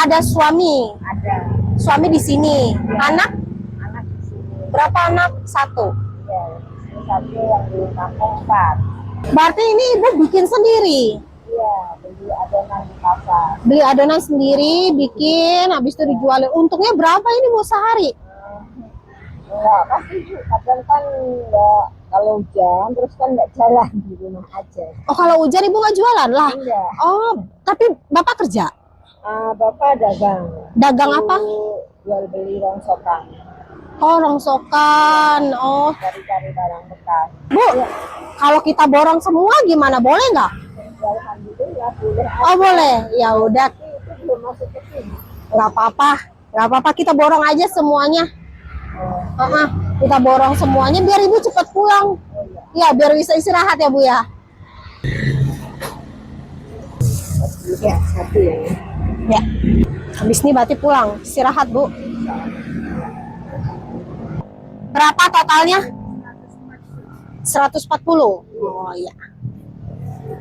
Ada suami.
Ada.
Suami di sini. Anak?
Anak di sini.
Berapa anak? 1.
Ya. Satu yang di kampung 4.
Berarti ini ibu bikin sendiri.
Iya, beli adonan di pasar.
Beli adonan sendiri, bikin, habis itu dijualin. Untungnya berapa ini bu sehari?
Enggak, pasti kadang kan enggak, kalau hujan terus kan enggak jalan di rumah aja.
Oh, kalau hujan ibu nggak jualan lah?
Enggak.
Oh, tapi bapak kerja?
Bapak dagang.
Dagang apa?
Jual beli rongsokan.
Oh, rongsokan. Oh,
Cari-cari barang bekas.
Bu, kalau kita borong semua gimana? Boleh nggak?
Ya, alhamdulillah boleh.
Oh, boleh. Ya udah,
Tapi itu belum masuk ke sini.
nggak apa-apa. Nggak apa-apa, kita borong aja semuanya. Kita borong semuanya biar ibu cepat pulang. Ya, biar bisa istirahat ya bu ya.
Ya, satu ya.
Ya, habis ini berarti pulang, istirahat bu. Berapa totalnya? 140. Oh iya.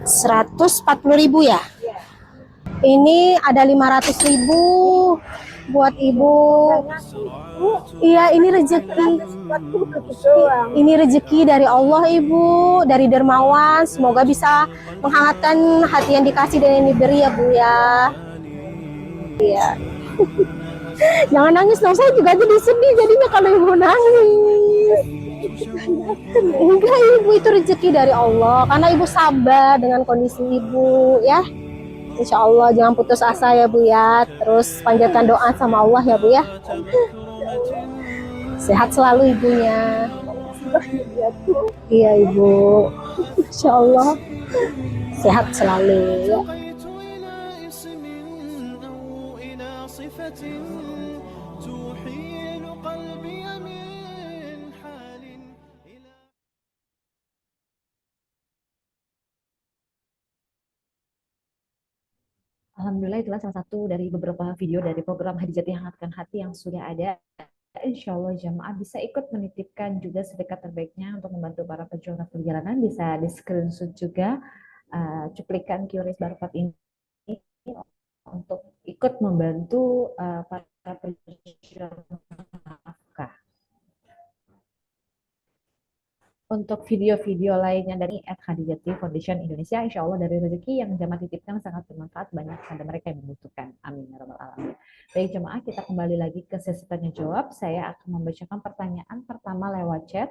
140.000 ya? Ini ada 500.000 buat ibu. Iya, ini rezeki. Ini rezeki dari Allah ibu, dari dermawan. Semoga bisa menghangatkan hati yang dikasih dan yang diberi ya bu ya. Iya. Jangan nangis dong, saya juga jadi sedih jadinya kalau ibu nangis. Enggak, ibu itu rezeki dari Allah karena ibu sabar dengan kondisi ibu ya. Insya Allah jangan putus asa ya bu ya. Terus panjatkan doa sama Allah ya bu ya. Sehat selalu ibunya. Iya ibu. Insya Allah sehat selalu ya.
Alhamdulillah itulah salah satu dari beberapa video dari program Hadijati Hangatkan Hati yang sudah ada. Insya Allah jamaah bisa ikut menitipkan juga sedekah terbaiknya untuk membantu para pejuang perjalanan. Bisa di screenshot juga cuplikan QRIS Barcode ini untuk ikut membantu para pejuang nafkah. Untuk video-video lainnya dari @Hadijati Foundation Indonesia, insya Allah dari rezeki yang jamaah titipkan sangat bermanfaat banyak pada mereka yang membutuhkan. Amin ya rabbal alamin. Baik jemaah, kita kembali lagi ke sesi tanya jawab. Saya akan membacakan pertanyaan pertama lewat chat.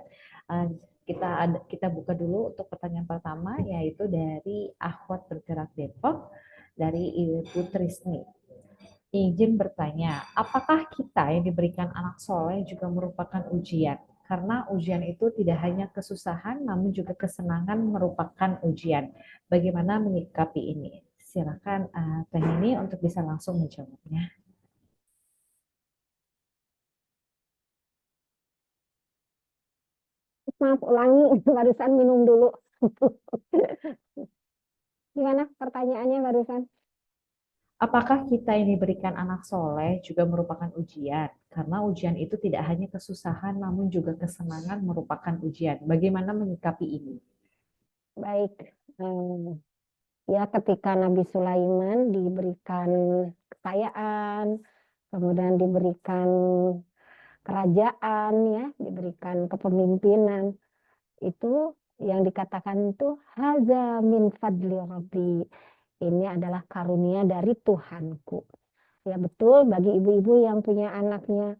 Kita buka dulu untuk pertanyaan pertama, yaitu dari Akhwat Bergerak Depok, dari Ibu Trisni. Izin bertanya, apakah kita yang diberikan anak soleh juga merupakan ujian? Karena ujian itu tidak hanya kesusahan, namun juga kesenangan merupakan ujian. Bagaimana menyikapi ini? Silakan Teh Nini untuk bisa langsung menjawabnya.
Maaf, ulangi barusan minum dulu. Gimana pertanyaannya barusan?
Apakah kita ini berikan anak soleh juga merupakan ujian? Karena ujian itu tidak hanya kesusahan, namun juga kesenangan merupakan ujian. Bagaimana menyikapi ini?
Baik, ya ketika Nabi Sulaiman diberikan kekayaan, kemudian diberikan kerajaan, ya, diberikan kepemimpinan, itu yang dikatakan itu haza min fadli rabbi. Ini adalah karunia dari Tuhanku. Ya betul, bagi ibu-ibu yang punya anaknya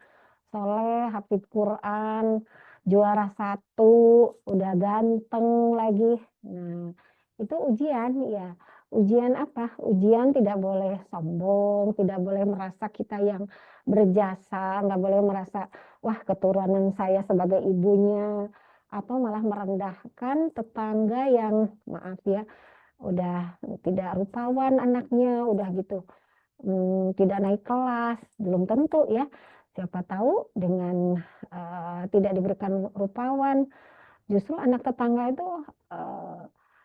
soleh, hafid Quran, juara 1, udah ganteng lagi. Nah, itu ujian ya. Ujian apa? Ujian tidak boleh sombong, tidak boleh merasa kita yang berjasa, nggak boleh merasa, wah keturunan saya sebagai ibunya, atau malah merendahkan tetangga yang, maaf ya, udah tidak rupawan anaknya, udah gitu tidak naik kelas, belum tentu ya. Siapa tahu dengan tidak diberikan rupawan, justru anak tetangga itu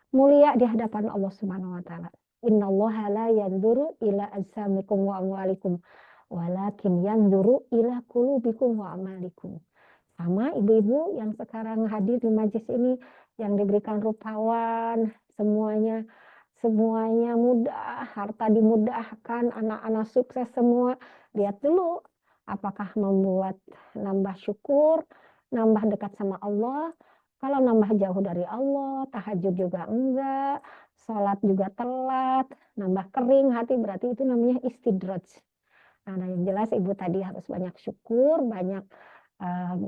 mulia di hadapan Allah Subhanahu wa taala. Innallaha la yanzuru ila ajsamikum wa amwalikum, walakin yanzuru ila qulubikum wa amalikum. Sama ibu-ibu yang sekarang hadir di majelis ini yang diberikan rupawan, semuanya mudah, harta dimudahkan, anak-anak sukses semua. Lihat dulu apakah membuat nambah syukur, nambah dekat sama Allah. Kalau nambah jauh dari Allah, tahajud juga enggak, sholat juga telat, nambah kering hati, berarti itu namanya istidraj. Nah, yang jelas ibu tadi harus banyak syukur, banyak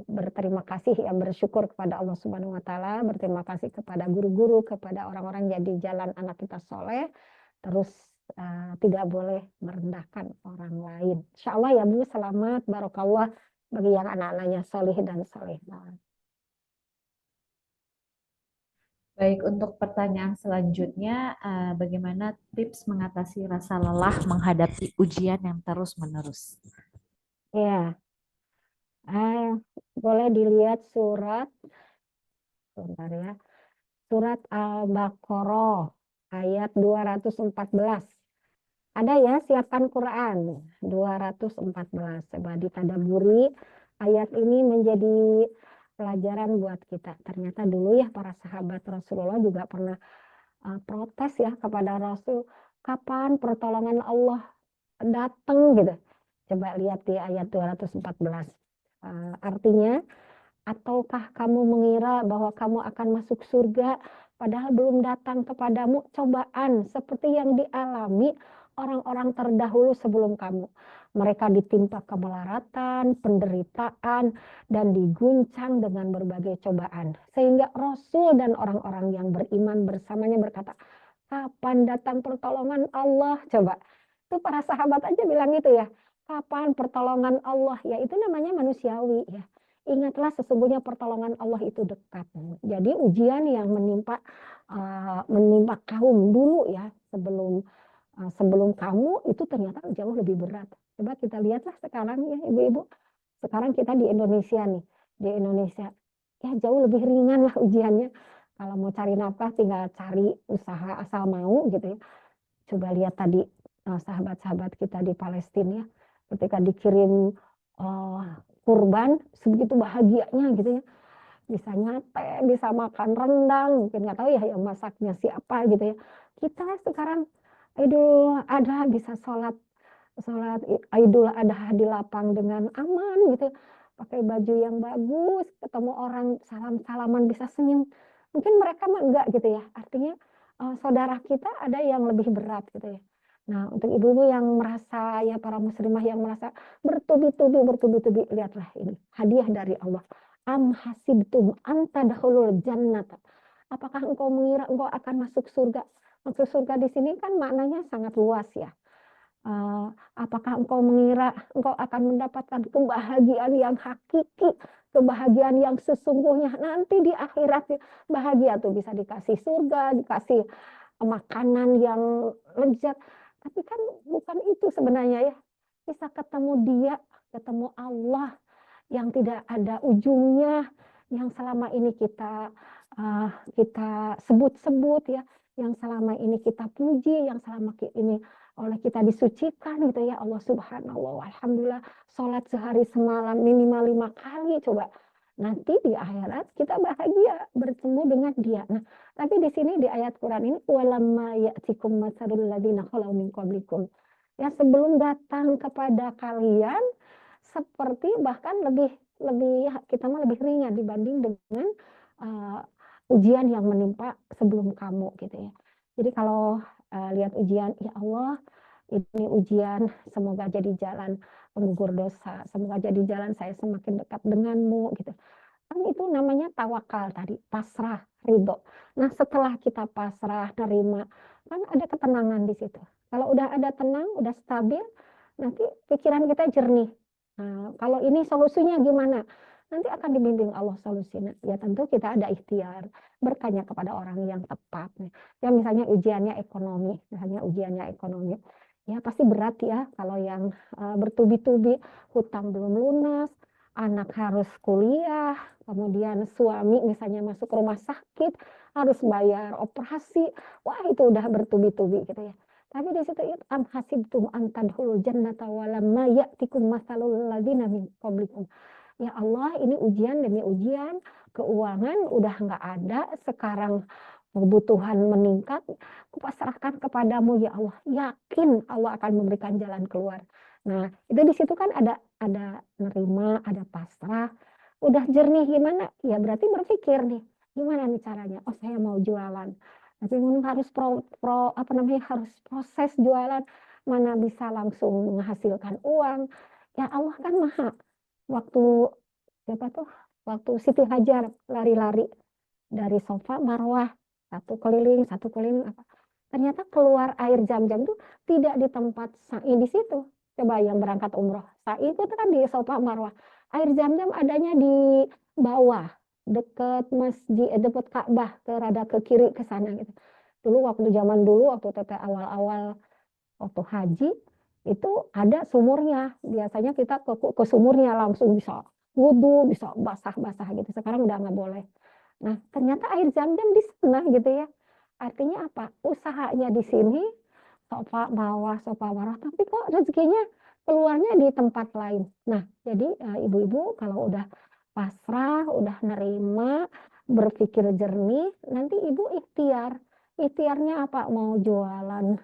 berterima kasih, ya, bersyukur kepada Allah Subhanahu wa taala, berterima kasih kepada guru-guru, kepada orang-orang jadi jalan anak kita soleh, terus tidak boleh merendahkan orang lain. Insya Allah ya Bu, selamat, barokallah bagi yang anak-anaknya soleh dan solehah.
Baik, untuk pertanyaan selanjutnya, bagaimana tips mengatasi rasa lelah menghadapi ujian yang terus-menerus?
Ya, boleh dilihat surat, sebentar ya, surat Al-Baqarah ayat 214. Ada ya, siapkan Quran 214. Coba ditadaburi, ayat ini menjadi pelajaran buat kita. Ternyata dulu ya para sahabat Rasulullah juga pernah protes ya kepada Rasul, kapan pertolongan Allah datang gitu. Coba lihat di ayat 214. Artinya, ataukah kamu mengira bahwa kamu akan masuk surga padahal belum datang kepadamu cobaan seperti yang dialami orang-orang terdahulu sebelum kamu. Mereka ditimpa kemelaratan, penderitaan, dan diguncang dengan berbagai cobaan. Sehingga Rasul dan orang-orang yang beriman bersamanya berkata, kapan datang pertolongan Allah? Coba, itu para sahabat aja bilang gitu ya. Kapan pertolongan Allah? Ya itu namanya manusiawi ya. Ingatlah sesungguhnya pertolongan Allah itu dekat. Jadi ujian yang menimpa kaum dulu ya, sebelum kamu itu ternyata jauh lebih berat. Coba kita lihatlah sekarang ya ibu-ibu. Sekarang kita di Indonesia nih. Di Indonesia ya jauh lebih ringan lah ujiannya. Kalau mau cari nafkah tinggal cari usaha asal mau gitu ya. Coba lihat tadi sahabat-sahabat kita di Palestina ya, ketika dikirim kurban, sebegitu bahagianya gitu ya, bisa nyate, bisa makan rendang, mungkin nggak tahu ya yang masaknya siapa gitu ya. Kita sekarang Idul Adha bisa sholat Idul Adha di lapang dengan aman gitu, pakai baju yang bagus, ketemu orang salam-salaman bisa senyum. Mungkin mereka mah enggak gitu ya, artinya saudara kita ada yang lebih berat gitu ya. Nah, untuk ibu-ibu yang merasa, ya para muslimah yang merasa bertubi-tubi, lihatlah ini hadiah dari Allah. Am hasibtum anta dakhulul jannata. Apakah engkau mengira engkau akan masuk surga? Masuk surga di sini kan maknanya sangat luas ya. Apakah engkau mengira engkau akan mendapatkan kebahagiaan yang hakiki, kebahagiaan yang sesungguhnya nanti di akhirat? Bahagia tuh bisa dikasih surga, dikasih makanan yang lezat. Tapi kan bukan itu sebenarnya ya. Bisa ketemu dia, ketemu Allah yang tidak ada ujungnya, yang selama ini kita sebut-sebut ya, yang selama ini kita puji, yang selama ini oleh kita disucikan gitu ya. Allah subhanallah, alhamdulillah, sholat sehari semalam minimal 5 kali. Coba nanti di akhirat kita bahagia bertemu dengan dia. Nah, tapi di sini di ayat Quran ini, walamma ya'tikum matsalul ladzina khalau min qablikum, ya sebelum datang kepada kalian seperti bahkan lebih kita mah lebih ringan dibanding dengan ujian yang menimpa sebelum kamu gitu ya. Jadi kalau lihat ujian, ya Allah, ini ujian, semoga jadi jalan penggugur dosa, semoga jadi jalan saya semakin dekat denganmu gitu. Kan itu namanya tawakal tadi, pasrah, ridho. Nah, setelah kita pasrah, nerima, kan ada ketenangan di situ. Kalau udah ada tenang, udah stabil, nanti pikiran kita jernih. Nah, kalau ini solusinya gimana? Nanti akan dibimbing Allah solusinya. Ya tentu kita ada ikhtiar, bertanya kepada orang yang tepat. Ya misalnya ujiannya ekonomi, ya pasti berat ya kalau yang bertubi-tubi, hutang belum lunas, anak harus kuliah, kemudian suami misalnya masuk rumah sakit, harus bayar operasi, wah itu udah bertubi-tubi gitu ya. Tapi di situ am hasibtum an tadkhulul jannata wa lamma ya'tikum matsalul ladzina min qablikum. Ya Allah, ini ujian demi ujian, keuangan udah nggak ada, sekarang kebutuhan meningkat, kupasrahkan kepadamu ya Allah, yakin Allah akan memberikan jalan keluar. Nah, itu di situ kan ada nerima, ada pasrah, udah jernih gimana? Ya berarti berpikir nih, gimana nih caranya? Oh saya mau jualan, tapi harus harus proses jualan, mana bisa langsung menghasilkan uang? Ya Allah kan maha. Waktu Siti Hajar lari-lari dari Safa Marwah, satu keliling apa, ternyata keluar air Zam-Zam itu tidak di tempat sa'i di situ. Coba yang berangkat umroh, sa'i itu kan di Safa Marwah, air Zam-Zam adanya di bawah dekat masjid, dekat Ka'bah, rada ke kiri ke sana gitu. Waktu TT awal-awal waktu haji itu ada sumurnya, biasanya kita ke sumurnya langsung bisa wudhu, bisa basah-basah gitu. Sekarang udah nggak boleh. Nah, ternyata air Zam-Zam di sana gitu ya. Artinya apa? Usahanya di sini Safa Marwah, tapi kok rezekinya keluarnya di tempat lain. Nah, jadi ibu-ibu kalau udah pasrah, udah nerima, berpikir jernih, nanti ibu ikhtiar. Ikhtiarnya apa? Mau jualan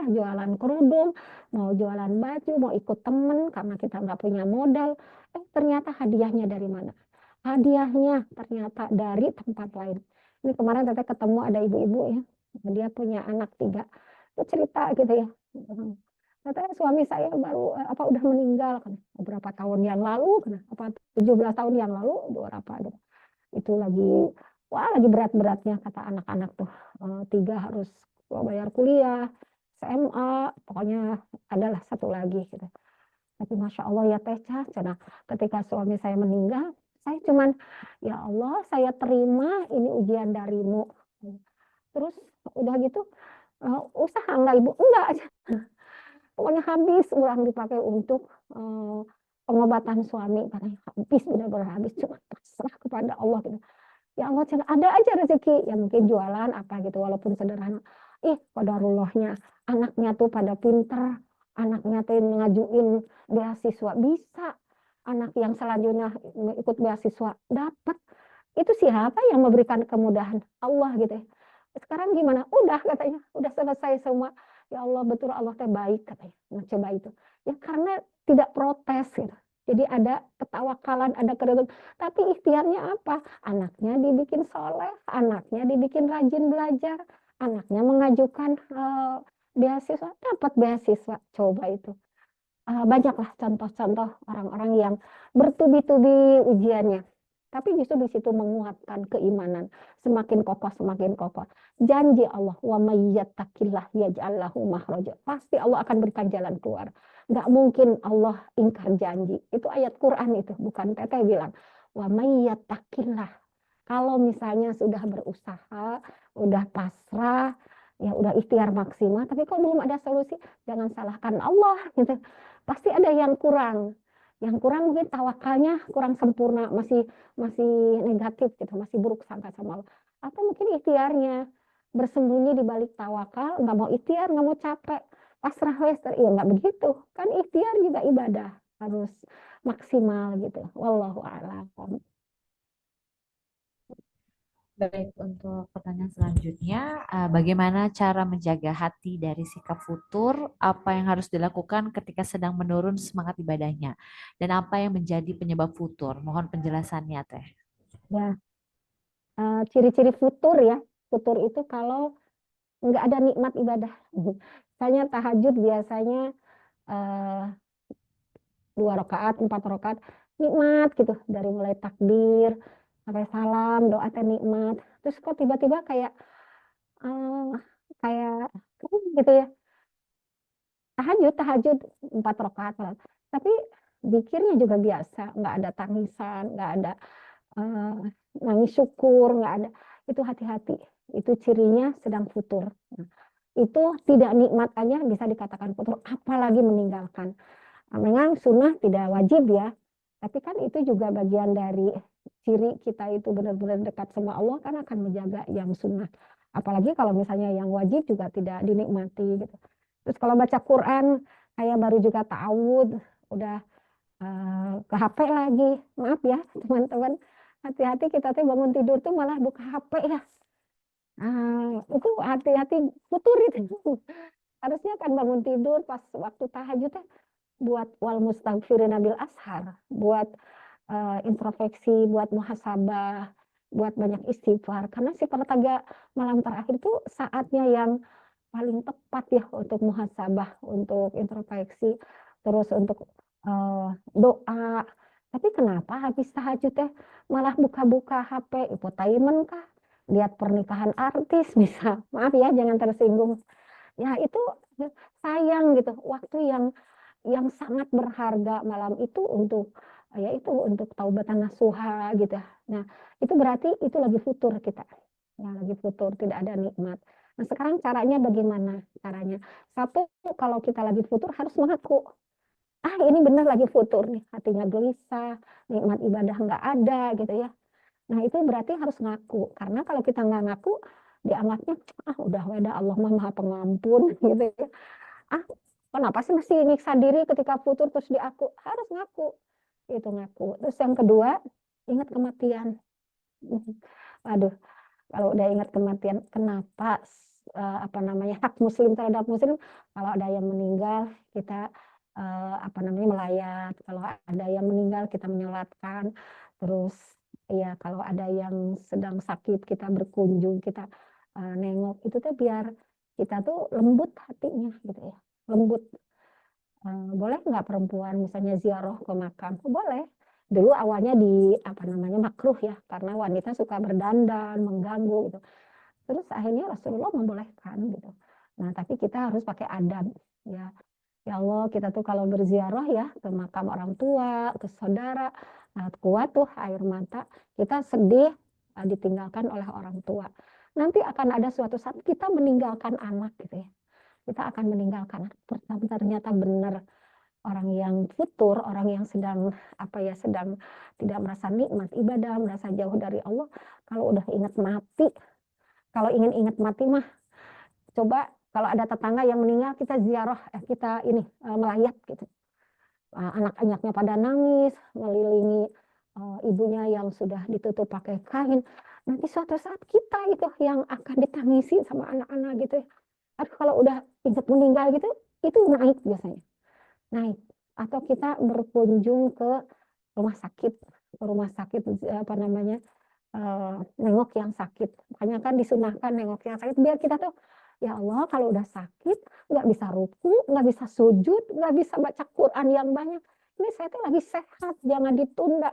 jualan kerudung, mau jualan baju, mau ikut temen karena kita nggak punya modal. Ternyata hadiahnya dari mana? Hadiahnya ternyata dari tempat lain. Ini kemarin Teteh ketemu ada ibu-ibu ya, dia punya anak 3. Itu cerita gitu ya. Teteh suami saya baru udah meninggal kan beberapa tahun yang lalu, 17 tahun yang lalu, gitu. Itu lagi berat-beratnya kata anak-anak tuh. 3 harus bayar kuliah, SMA, pokoknya adalah satu lagi gitu. Tapi Masya Allah ya Teh Caca, ketika suami saya meninggal, saya cuman, ya Allah saya terima ini ujian darimu. Terus udah gitu, usaha enggak ibu? Enggak aja. Pokoknya habis uang dipakai untuk pengobatan suami, karena habis, benar-benar habis, cuma pasrah kepada Allah gitu. Ya Allah, ada aja rezeki, ya mungkin jualan apa gitu, walaupun sederhana. Qadarullahnya, anaknya tuh pada pinter, anaknya tuh ngajuin beasiswa, bisa. Anak yang selanjutnya ikut beasiswa, dapat. Itu siapa yang memberikan kemudahan? Allah gitu ya. Sekarang gimana? Udah katanya, udah selesai semua. Ya Allah, betul Allah teh baik katanya. Nah, coba itu. Ya karena tidak protes gitu. Jadi ada ketawakalan, ada keridhaan. Tapi ikhtiarnya apa? Anaknya dibikin soleh, anaknya dibikin rajin belajar, anaknya mengajukan beasiswa, dapat beasiswa. Coba itu. Banyaklah contoh-contoh orang-orang yang bertubi-tubi ujiannya. Tapi justru di situ menguatkan keimanan, semakin kokoh, semakin kokoh. Janji Allah, wa may yattaqillah yaj'al lahu makhraja. Pasti Allah akan berikan jalan keluar. Nggak mungkin Allah ingkar janji. Itu ayat Quran itu, bukan Teteh bilang. Wa may yattaqillah. Kalau misalnya sudah berusaha, udah pasrah, ya udah ikhtiar maksimal, tapi kalau belum ada solusi, jangan salahkan Allah gitu. Pasti ada yang kurang. Yang kurang mungkin tawakalnya kurang sempurna, masih masih negatif gitu, masih buruk sangka sama Allah. Atau mungkin ikhtiarnya bersembunyi di balik tawakal, nggak mau ikhtiar, nggak mau capek, pasrah wes, ya nggak begitu. Kan ikhtiar juga ibadah, harus maksimal gitu. Wallahu a'lam.
Baik, untuk pertanyaan selanjutnya, bagaimana cara menjaga hati dari sikap futur? Apa yang harus dilakukan ketika sedang menurun semangat ibadahnya? Dan apa yang menjadi penyebab futur? Mohon penjelasannya, Teh.
Ya, ciri-ciri futur ya. Futur itu kalau nggak ada nikmat ibadah. Misalnya tahajud biasanya eh, 2 rakaat, 4 rakaat, nikmat gitu. Dari mulai takbir sampai salam, doa teh nikmat. Terus kok tiba-tiba kayak eh, kayak gitu ya. Tahajud 4 rakaat, tapi zikirnya juga biasa, nggak ada tangisan, nggak ada eh, nangis syukur, nggak ada. Itu hati-hati, itu cirinya sedang futur. Nah, itu tidak nikmat aja bisa dikatakan futur, apalagi meninggalkan. Nah, memang sunnah tidak wajib ya, tapi kan itu juga bagian dari ciri kita itu benar-benar dekat sama Allah, kan akan menjaga yang sunnah. Apalagi kalau misalnya yang wajib juga tidak dinikmati gitu. Terus kalau baca Quran, kayak baru juga ta'awud, udah ke HP lagi. Maaf ya teman-teman, hati-hati kita tuh bangun tidur tuh malah buka HP ya. Itu hati-hati futur itu. Harusnya kan bangun tidur pas waktu tahajud buat wal mustaghfirina bil ashar, buat introspeksi, buat muhasabah, buat banyak istighfar. Karena sepertiga malam terakhir itu saatnya yang paling tepat ya untuk muhasabah, untuk introspeksi, terus untuk doa. Tapi kenapa habis tahajud malah buka-buka HP, infotainment kah? Lihat pernikahan artis bisa. Maaf ya, jangan tersinggung. Ya itu sayang gitu, waktu yang sangat berharga malam itu untuk yaitu untuk taubatan nasuha gitu. Nah, itu berarti itu lagi futur kita. Ya, lagi futur, tidak ada nikmat. Nah, sekarang caranya bagaimana? Caranya satu, kalau kita lagi futur harus mengaku. Ini benar lagi futur nih, hatinya gelisah, nikmat ibadah nggak ada gitu ya. Nah, itu berarti harus ngaku. Karena kalau kita nggak ngaku, dianggapnya udah weda Allah mah maha pengampun gitu ya. Kenapa sih mesti nyiksa diri ketika futur terus diaku? Harus ngaku. Itu ngaku. Terus yang kedua, ingat kematian. Aduh, kalau udah ingat kematian, kenapa hak muslim terhadap muslim, kalau ada yang meninggal kita melayat, kalau ada yang meninggal kita menyolatkan, terus ya kalau ada yang sedang sakit kita berkunjung, kita nengok, itu tuh biar kita tuh lembut hatinya gitu ya, lembut. Boleh nggak perempuan misalnya ziarah ke makam? Boleh. Dulu awalnya makruh ya, karena wanita suka berdandan, mengganggu gitu. Terus akhirnya Rasulullah membolehkan gitu. Nah, tapi kita harus pakai adab ya. Ya Allah, kita tuh kalau berziarah ya ke makam orang tua, ke saudara, kuat tuh air mata, kita sedih ditinggalkan oleh orang tua. Nanti akan ada suatu saat kita meninggalkan anak gitu ya. Kita akan meninggalkan anak. Ternyata benar orang yang futur, orang yang sedang sedang tidak merasa nikmat ibadah, merasa jauh dari Allah, kalau udah ingat mati, kalau ingin ingat mati mah coba kalau ada tetangga yang meninggal kita ziarah, kita melayat gitu. Anak-anaknya pada nangis, mengelilingi ibunya yang sudah ditutup pakai kain. Nanti suatu saat kita itu yang akan ditangisi sama anak-anak gitu ya. Kalau udah ingat meninggal gitu, itu naik biasanya. Naik. Atau kita berkunjung ke rumah sakit nengok yang sakit. Makanya kan disunahkan nengok yang sakit biar kita tuh ya Allah, kalau udah sakit nggak bisa ruku, nggak bisa sujud, nggak bisa baca Quran yang banyak. Ini saya tuh lagi sehat, jangan ditunda.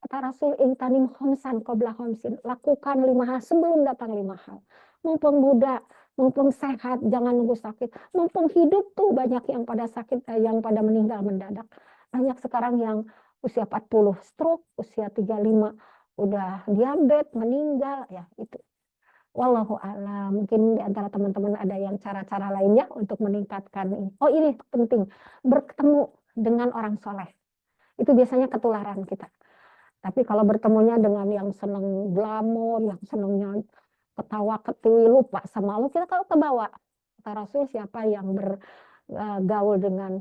Kata Rasul, "Intanim khomsan qabla khomsin." Lakukan 5 hal sebelum datang 5 hal. Mumpung muda, mumpung sehat, jangan nunggu sakit. Mumpung hidup tuh banyak yang pada sakit, yang pada meninggal mendadak. Banyak sekarang yang usia 40 stroke, usia 35 udah diabetes, meninggal ya itu. Wallahu a'lam. Mungkin di antara teman-teman ada yang cara-cara lainnya untuk meningkatkan ini. Oh, ini penting, bertemu dengan orang soleh. itu biasanya ketularan kita. Tapi kalau bertemunya dengan yang senang glamor, yang senangnya ketawa ketiwi, lupa sama Allah, kita kalau kebawa. Kata Rasul, siapa yang bergaul dengan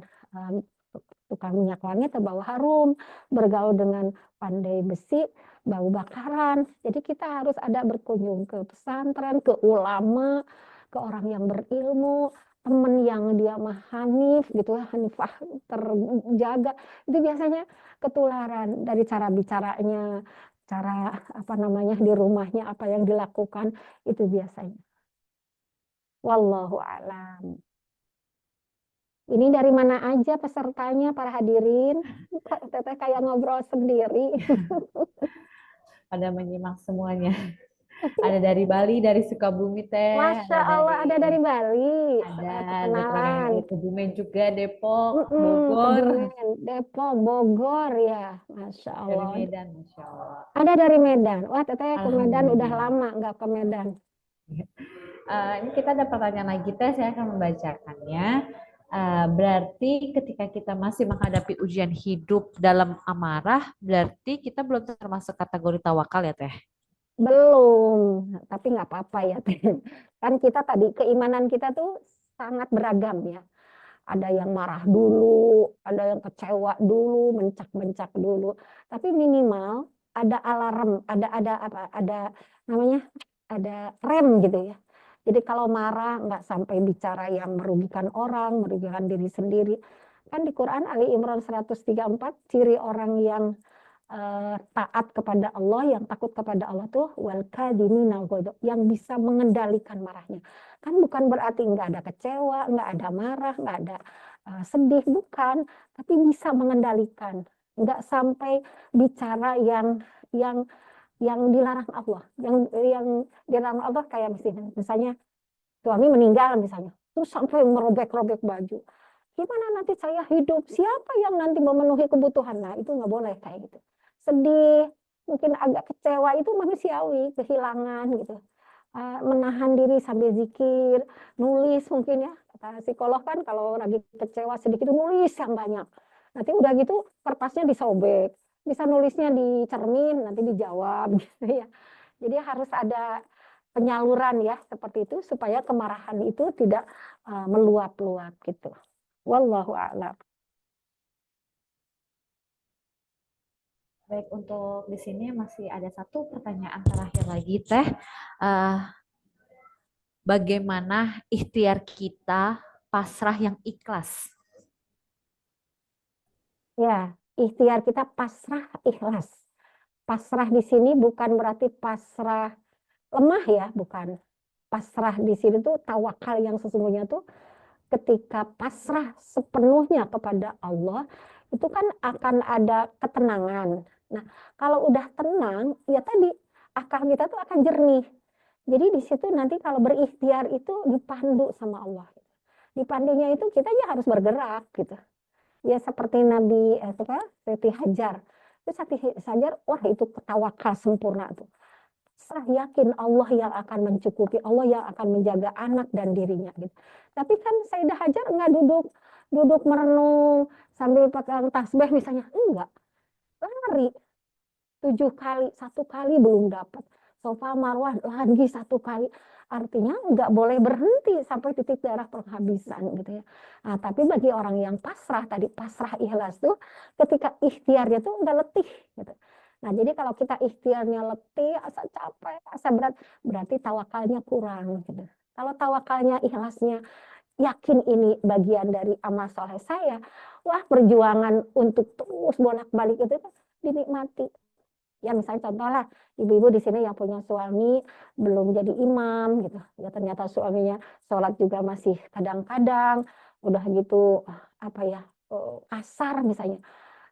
tukang minyak wangi terbawa harum, bergaul dengan pandai besi bau bakaran. Jadi kita harus ada berkunjung ke pesantren, ke ulama, ke orang yang berilmu, teman yang dia mah hanif gitu ya, hanifah terjaga. Itu biasanya ketularan dari cara bicaranya, cara apa namanya di rumahnya apa yang dilakukan itu biasanya. Wallahu a'lam. Ini dari mana aja pesertanya para hadirin? Kok teteh kayak ngobrol sendiri.
Pada menyimak semuanya. Ada dari Bali, dari Sukabumi teh.
Masya Allah, ada dari Bali.
Ada
Kenalan.
dari Kebumen juga, Depok,
Mm-mm,
Bogor.
Kebumen, Depok, Bogor ya. Masya
Dari
Allah.
Medan, Masya Allah.
Ada dari Medan. Wah, teteh ke Medan udah
Alhamdulillah.
lama nggak ke Medan.
Ini kita ada pertanyaan lagi teh, saya akan membacakannya. Berarti ketika kita masih menghadapi ujian hidup dalam amarah, berarti kita belum termasuk kategori tawakal ya teh?
Belum, tapi nggak apa-apa ya teh. Kan kita tadi keimanan kita tuh sangat beragam ya. Ada yang marah dulu, ada yang kecewa dulu, mencak-mencak dulu. Tapi minimal ada alarm, ada namanya, ada rem gitu ya. Jadi kalau marah nggak sampai bicara yang merugikan orang, merugikan diri sendiri. Kan di Quran Ali Imran 134 ciri orang yang taat kepada Allah, yang takut kepada Allah tuh wal kadhimina al-ghaidh, yang bisa mengendalikan marahnya. Kan bukan berarti nggak ada kecewa, nggak ada marah, nggak ada sedih, bukan, tapi bisa mengendalikan, nggak sampai bicara yang dilarang Allah, yang dilarang Allah kayak misalnya suami meninggal misalnya, terus sampai merobek-robek baju. Gimana nanti saya hidup? Siapa yang nanti memenuhi kebutuhan? Nah, itu nggak boleh kayak gitu. Sedih, mungkin agak kecewa itu manusiawi, kehilangan gitu. Menahan diri sambil zikir, nulis mungkin ya. Kata psikolog kan kalau lagi kecewa sedikit itu nulis yang banyak. Nanti udah gitu kertasnya disobek, bisa nulisnya di cermin, nanti dijawab gitu ya. Jadi harus ada penyaluran ya seperti itu supaya kemarahan itu tidak meluap-luap gitu. Wallahu a'lam.
Baik, untuk di sini masih ada satu pertanyaan terakhir lagi teh. Bagaimana ikhtiar kita pasrah yang ikhlas?
Ya, ikhtiar kita pasrah ikhlas. Pasrah di sini bukan berarti pasrah lemah ya, bukan. Pasrah di sini tuh tawakal yang sesungguhnya tuh ketika pasrah sepenuhnya kepada Allah, itu kan akan ada ketenangan. Nah, kalau udah tenang, ya tadi akal kita tuh akan jernih. Jadi di situ nanti kalau berikhtiar itu dipandu sama Allah. Dipandunya itu kita ya harus bergerak gitu. Ya seperti Nabi Siti Hajar. Itu Siti Hajar, wah itu tawakal sempurna tuh. Saya yakin Allah yang akan mencukupi, Allah yang akan menjaga anak dan dirinya gitu. Tapi kan Sayyidah Hajar nggak duduk merenung sambil pegang tasbih misalnya, enggak, lari 7 kali, 1 kali belum dapat, Safa Marwah lagi 1 kali, artinya nggak boleh berhenti sampai titik darah penghabisan gitu ya. Nah, tapi bagi orang yang pasrah tadi, pasrah ikhlas tuh ketika ikhtiarnya tuh nggak letih gitu. Nah, jadi kalau kita ikhtiarnya letih, asa capek, asa berat, berarti tawakalnya kurang gitu. Kalau tawakalnya, ikhlasnya, yakin ini bagian dari amal soleh saya, wah perjuangan untuk terus bolak-balik itu dinikmati. Ya misalnya contoh lah, ibu-ibu di sini yang punya suami belum jadi imam gitu, ya ternyata suaminya sholat juga masih kadang-kadang, udah gitu apa ya kasar misalnya.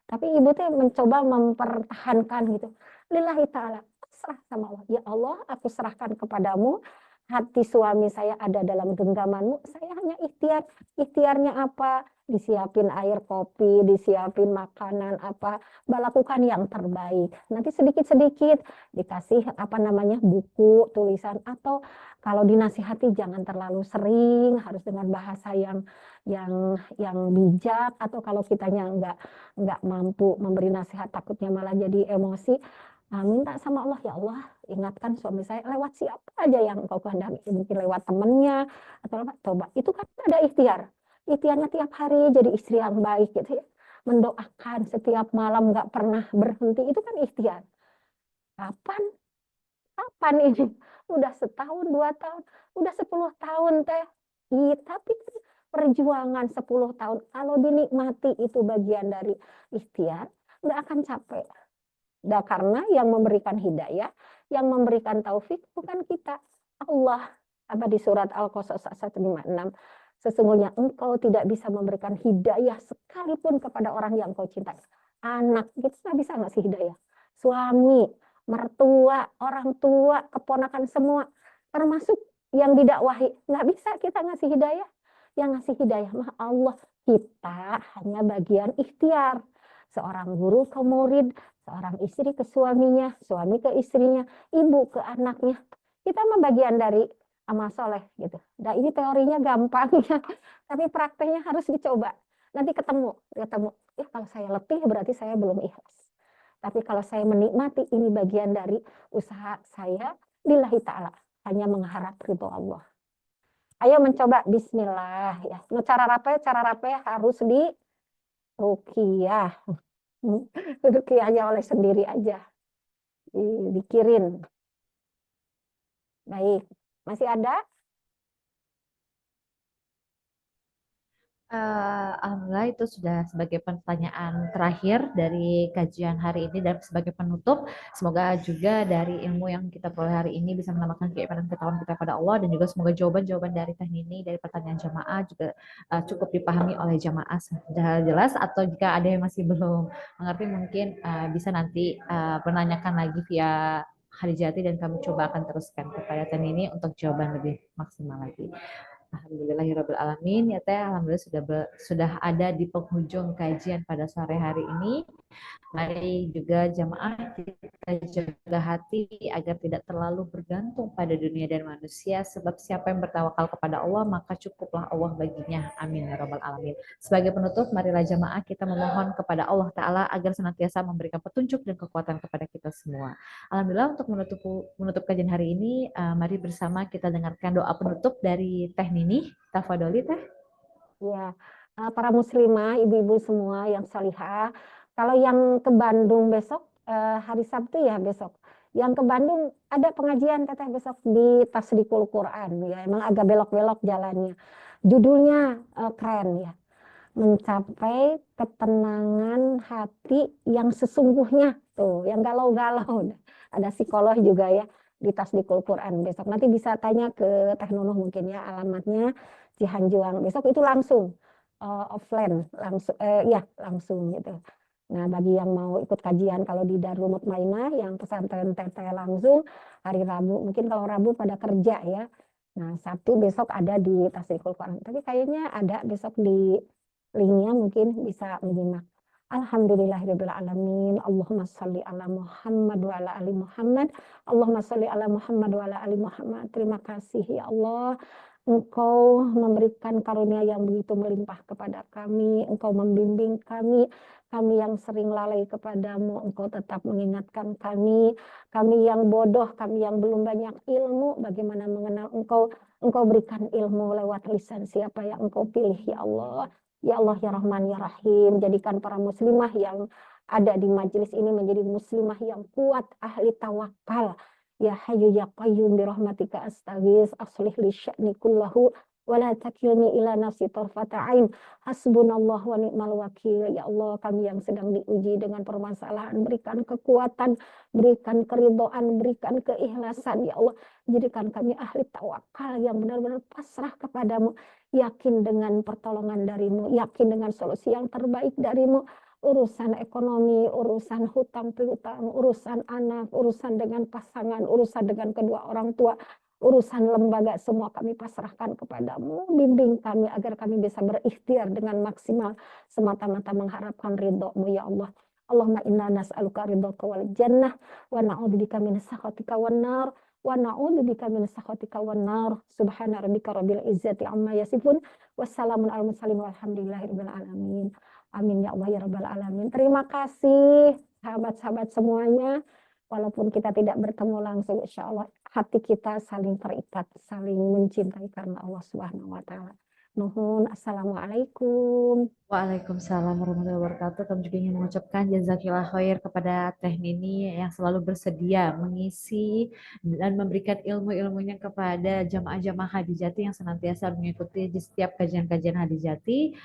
Tapi ibu tuh mencoba mempertahankan gitu. Lillahi ta'ala, serah sama Allah. Ya Allah, aku serahkan kepadamu hati suami saya ada dalam genggamanmu, saya hanya ikhtiar. Ikhtiarnya apa? Disiapin air kopi, disiapin makanan apa, lakukan yang terbaik. Nanti sedikit-sedikit dikasih buku, tulisan, atau kalau dinasihati jangan terlalu sering, harus dengan bahasa yang bijak, atau kalau kitanya nggak mampu memberi nasihat takutnya malah jadi emosi. Minta sama Allah, ya Allah, ingatkan suami saya lewat siapa aja yang engkau kehendaki, mungkin lewat temannya atau apa, coba. Itu kan ada ikhtiar. Ikhtiarnya tiap hari jadi istri yang baik gitu ya. Mendoakan setiap malam nggak pernah berhenti, itu kan ikhtiar. Kapan ini? Udah setahun, 2 tahun, udah 10 tahun teh. Tapi perjuangan 10 tahun, kalau dinikmati itu bagian dari ikhtiar, nggak akan capek. Karena yang memberikan hidayah, yang memberikan taufik bukan kita, Allah. Apa di surat Al-Qasas 156, sesungguhnya engkau tidak bisa memberikan hidayah sekalipun kepada orang yang kau cintai. Anak, kita nggak bisa ngasih hidayah. Suami, mertua, orang tua, keponakan semua, termasuk yang didakwahi, nggak bisa kita ngasih hidayah. Yang ngasih hidayah mah Allah. Kita hanya bagian ikhtiar. Seorang guru ke murid, seorang istri ke suaminya, suami ke istrinya, ibu ke anaknya. Kita mah bagian dari amal soleh gitu. Nah, ini teorinya gampang ya, tapi prakteknya harus dicoba. Nanti ketemu. Ya kalau saya letih berarti saya belum ikhlas. Tapi kalau saya menikmati, ini bagian dari usaha saya lillahi ta'ala, hanya mengharap ridho Allah. Ayo mencoba, bismillah ya. Nah, cara rapi harus di ruqyah. Ruqyahnya oleh sendiri aja. Dikirin. Baik, masih ada?
Alhamdulillah itu sudah sebagai pertanyaan terakhir dari kajian hari ini, dan sebagai penutup semoga juga dari ilmu yang kita peroleh hari ini bisa menambahkan keimanan ketahuan kita pada Allah, dan juga semoga jawaban-jawaban dari Teh Nini dari pertanyaan jamaah juga cukup dipahami oleh jamaah sudah jelas, atau jika ada yang masih belum mengerti mungkin bisa nanti menanyakan lagi via Harijati, dan kami coba akan teruskan kepada Teh Nini untuk jawaban lebih maksimal lagi. Alhamdulillahirrabbilalamin ya Teh, alhamdulillah sudah ada di penghujung kajian pada sore hari ini. Mari juga jamaah kita jaga hati agar tidak terlalu bergantung pada dunia dan manusia, sebab siapa yang bertawakal kepada Allah maka cukuplah Allah baginya. Amin ya rabbal alamin. Sebagai penutup, marilah jamaah kita memohon kepada Allah Ta'ala agar senantiasa memberikan petunjuk dan kekuatan kepada kita semua. Alhamdulillah, untuk menutup kajian hari ini, mari bersama kita dengarkan doa penutup dari Teh Nini. Tafadholi Teh.
Ya, para muslimah, ibu-ibu semua yang salihah, kalau yang ke Bandung besok, hari Sabtu ya besok, yang ke Bandung ada pengajian Teteh besok di Tasdikul Quran ya, emang agak belok-belok jalannya. Judulnya keren ya, mencapai ketenangan hati yang sesungguhnya, tuh yang galau-galau. Ada psikolog juga ya di Tasdikul Quran besok. Nanti bisa tanya ke Teh Nunuh mungkin ya, alamatnya Cihanjuang. Besok itu langsung offline, langsung gitu. Nah, bagi yang mau ikut kajian kalau di Darul Mutmainah yang pesantren Teteh langsung hari Rabu, mungkin kalau Rabu pada kerja ya. Nah, Sabtu besok ada di Tasdikul Quran. Tapi kayaknya ada besok di linknya, mungkin bisa menyimak. Alhamdulillahirrabbilalamin. Allahumma sholli ala Muhammad wa ala ali Muhammad. Allahumma sholli ala Muhammad wa ala ali Muhammad. Terima kasih ya Allah. Engkau memberikan karunia yang begitu melimpah kepada kami. Engkau membimbing kami. Kami yang sering lalai kepadamu, Engkau tetap mengingatkan kami. Kami yang bodoh, kami yang belum banyak ilmu, bagaimana mengenal Engkau. Engkau berikan ilmu lewat lisan siapa yang Engkau pilih ya Allah. Ya Allah ya Rahman ya Rahim, jadikan para muslimah yang ada di majelis ini menjadi muslimah yang kuat, ahli tawakal. Ya Hayyu ya Qayyum bi rahmatika astaghits, aslih li sya'ni kullahu wa la takilni ila nafsi tarfata ain. Hasbunallah wa ni'mal wakil. Ya Allah, kami yang sedang diuji dengan permasalahan, berikan kekuatan, berikan keridhaan, berikan keikhlasan ya Allah. Jadikan kami ahli tawakal yang benar-benar pasrah kepadamu, yakin dengan pertolongan darimu, yakin dengan solusi yang terbaik darimu. Urusan ekonomi, urusan hutang piutang, urusan anak, urusan dengan pasangan, urusan dengan kedua orang tua, urusan lembaga semua kami pasrahkan kepadamu. Bimbing kami agar kami bisa berikhtiar dengan maksimal semata-mata mengharapkan ridho-Mu ya Allah. Allahumma inna nas'aluka ridhoka wal jannah wa na'udzubika min sakhatika wan nar wa na'udzubika min sakhatika wan nar. Subhana rabbika rabbil izzati amma yasifun wassalamun alal mursalin walhamdulillahi rabbil alamin. Amin ya Allah ya rabbal alamin. Terima kasih sahabat-sahabat semuanya. Walaupun kita tidak bertemu langsung, insya Allah hati kita saling terikat, saling mencintai karena Allah Subhanahu wa Ta'ala. Nuhun, assalamualaikum.
Waalaikumsalam warahmatullahi wabarakatuh. Kami juga ingin mengucapkan jazakillah khair kepada Teh Nini yang selalu bersedia mengisi dan memberikan ilmu-ilmunya kepada jamaah-jamaah Hadijati yang senantiasa mengikuti di setiap kajian-kajian Hadijati.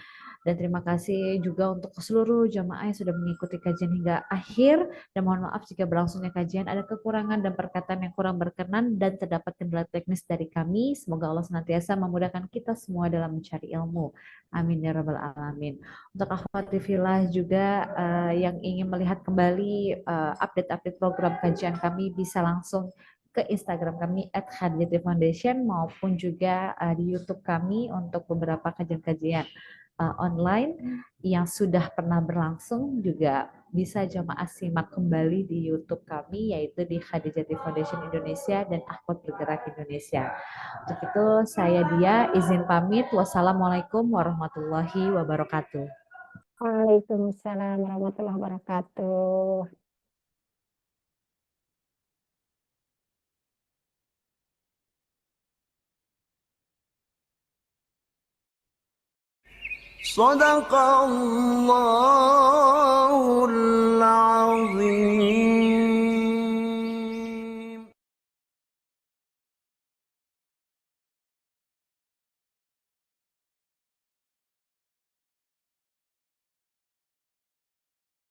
Dan terima kasih juga untuk seluruh jamaah yang sudah mengikuti kajian hingga akhir. Dan mohon maaf jika berlangsungnya kajian ada kekurangan dan perkataan yang kurang berkenan dan terdapat kendala teknis dari kami. Semoga Allah senantiasa memudahkan kita semua dalam mencari ilmu. Amin ya rabbal alamin. Untuk akhwati fillah juga yang ingin melihat kembali update-update program kajian kami bisa langsung ke Instagram kami @hadijati_foundation maupun juga di YouTube kami untuk beberapa kajian-kajian online yang sudah pernah berlangsung juga bisa jamaah simak kembali di YouTube kami yaitu di Hadijati Foundation Indonesia dan Akhwat Bergerak Indonesia. Untuk itu saya Dia izin pamit. Wassalamualaikum warahmatullahi wabarakatuh.
Waalaikumsalam warahmatullahi wabarakatuh.
صدق الله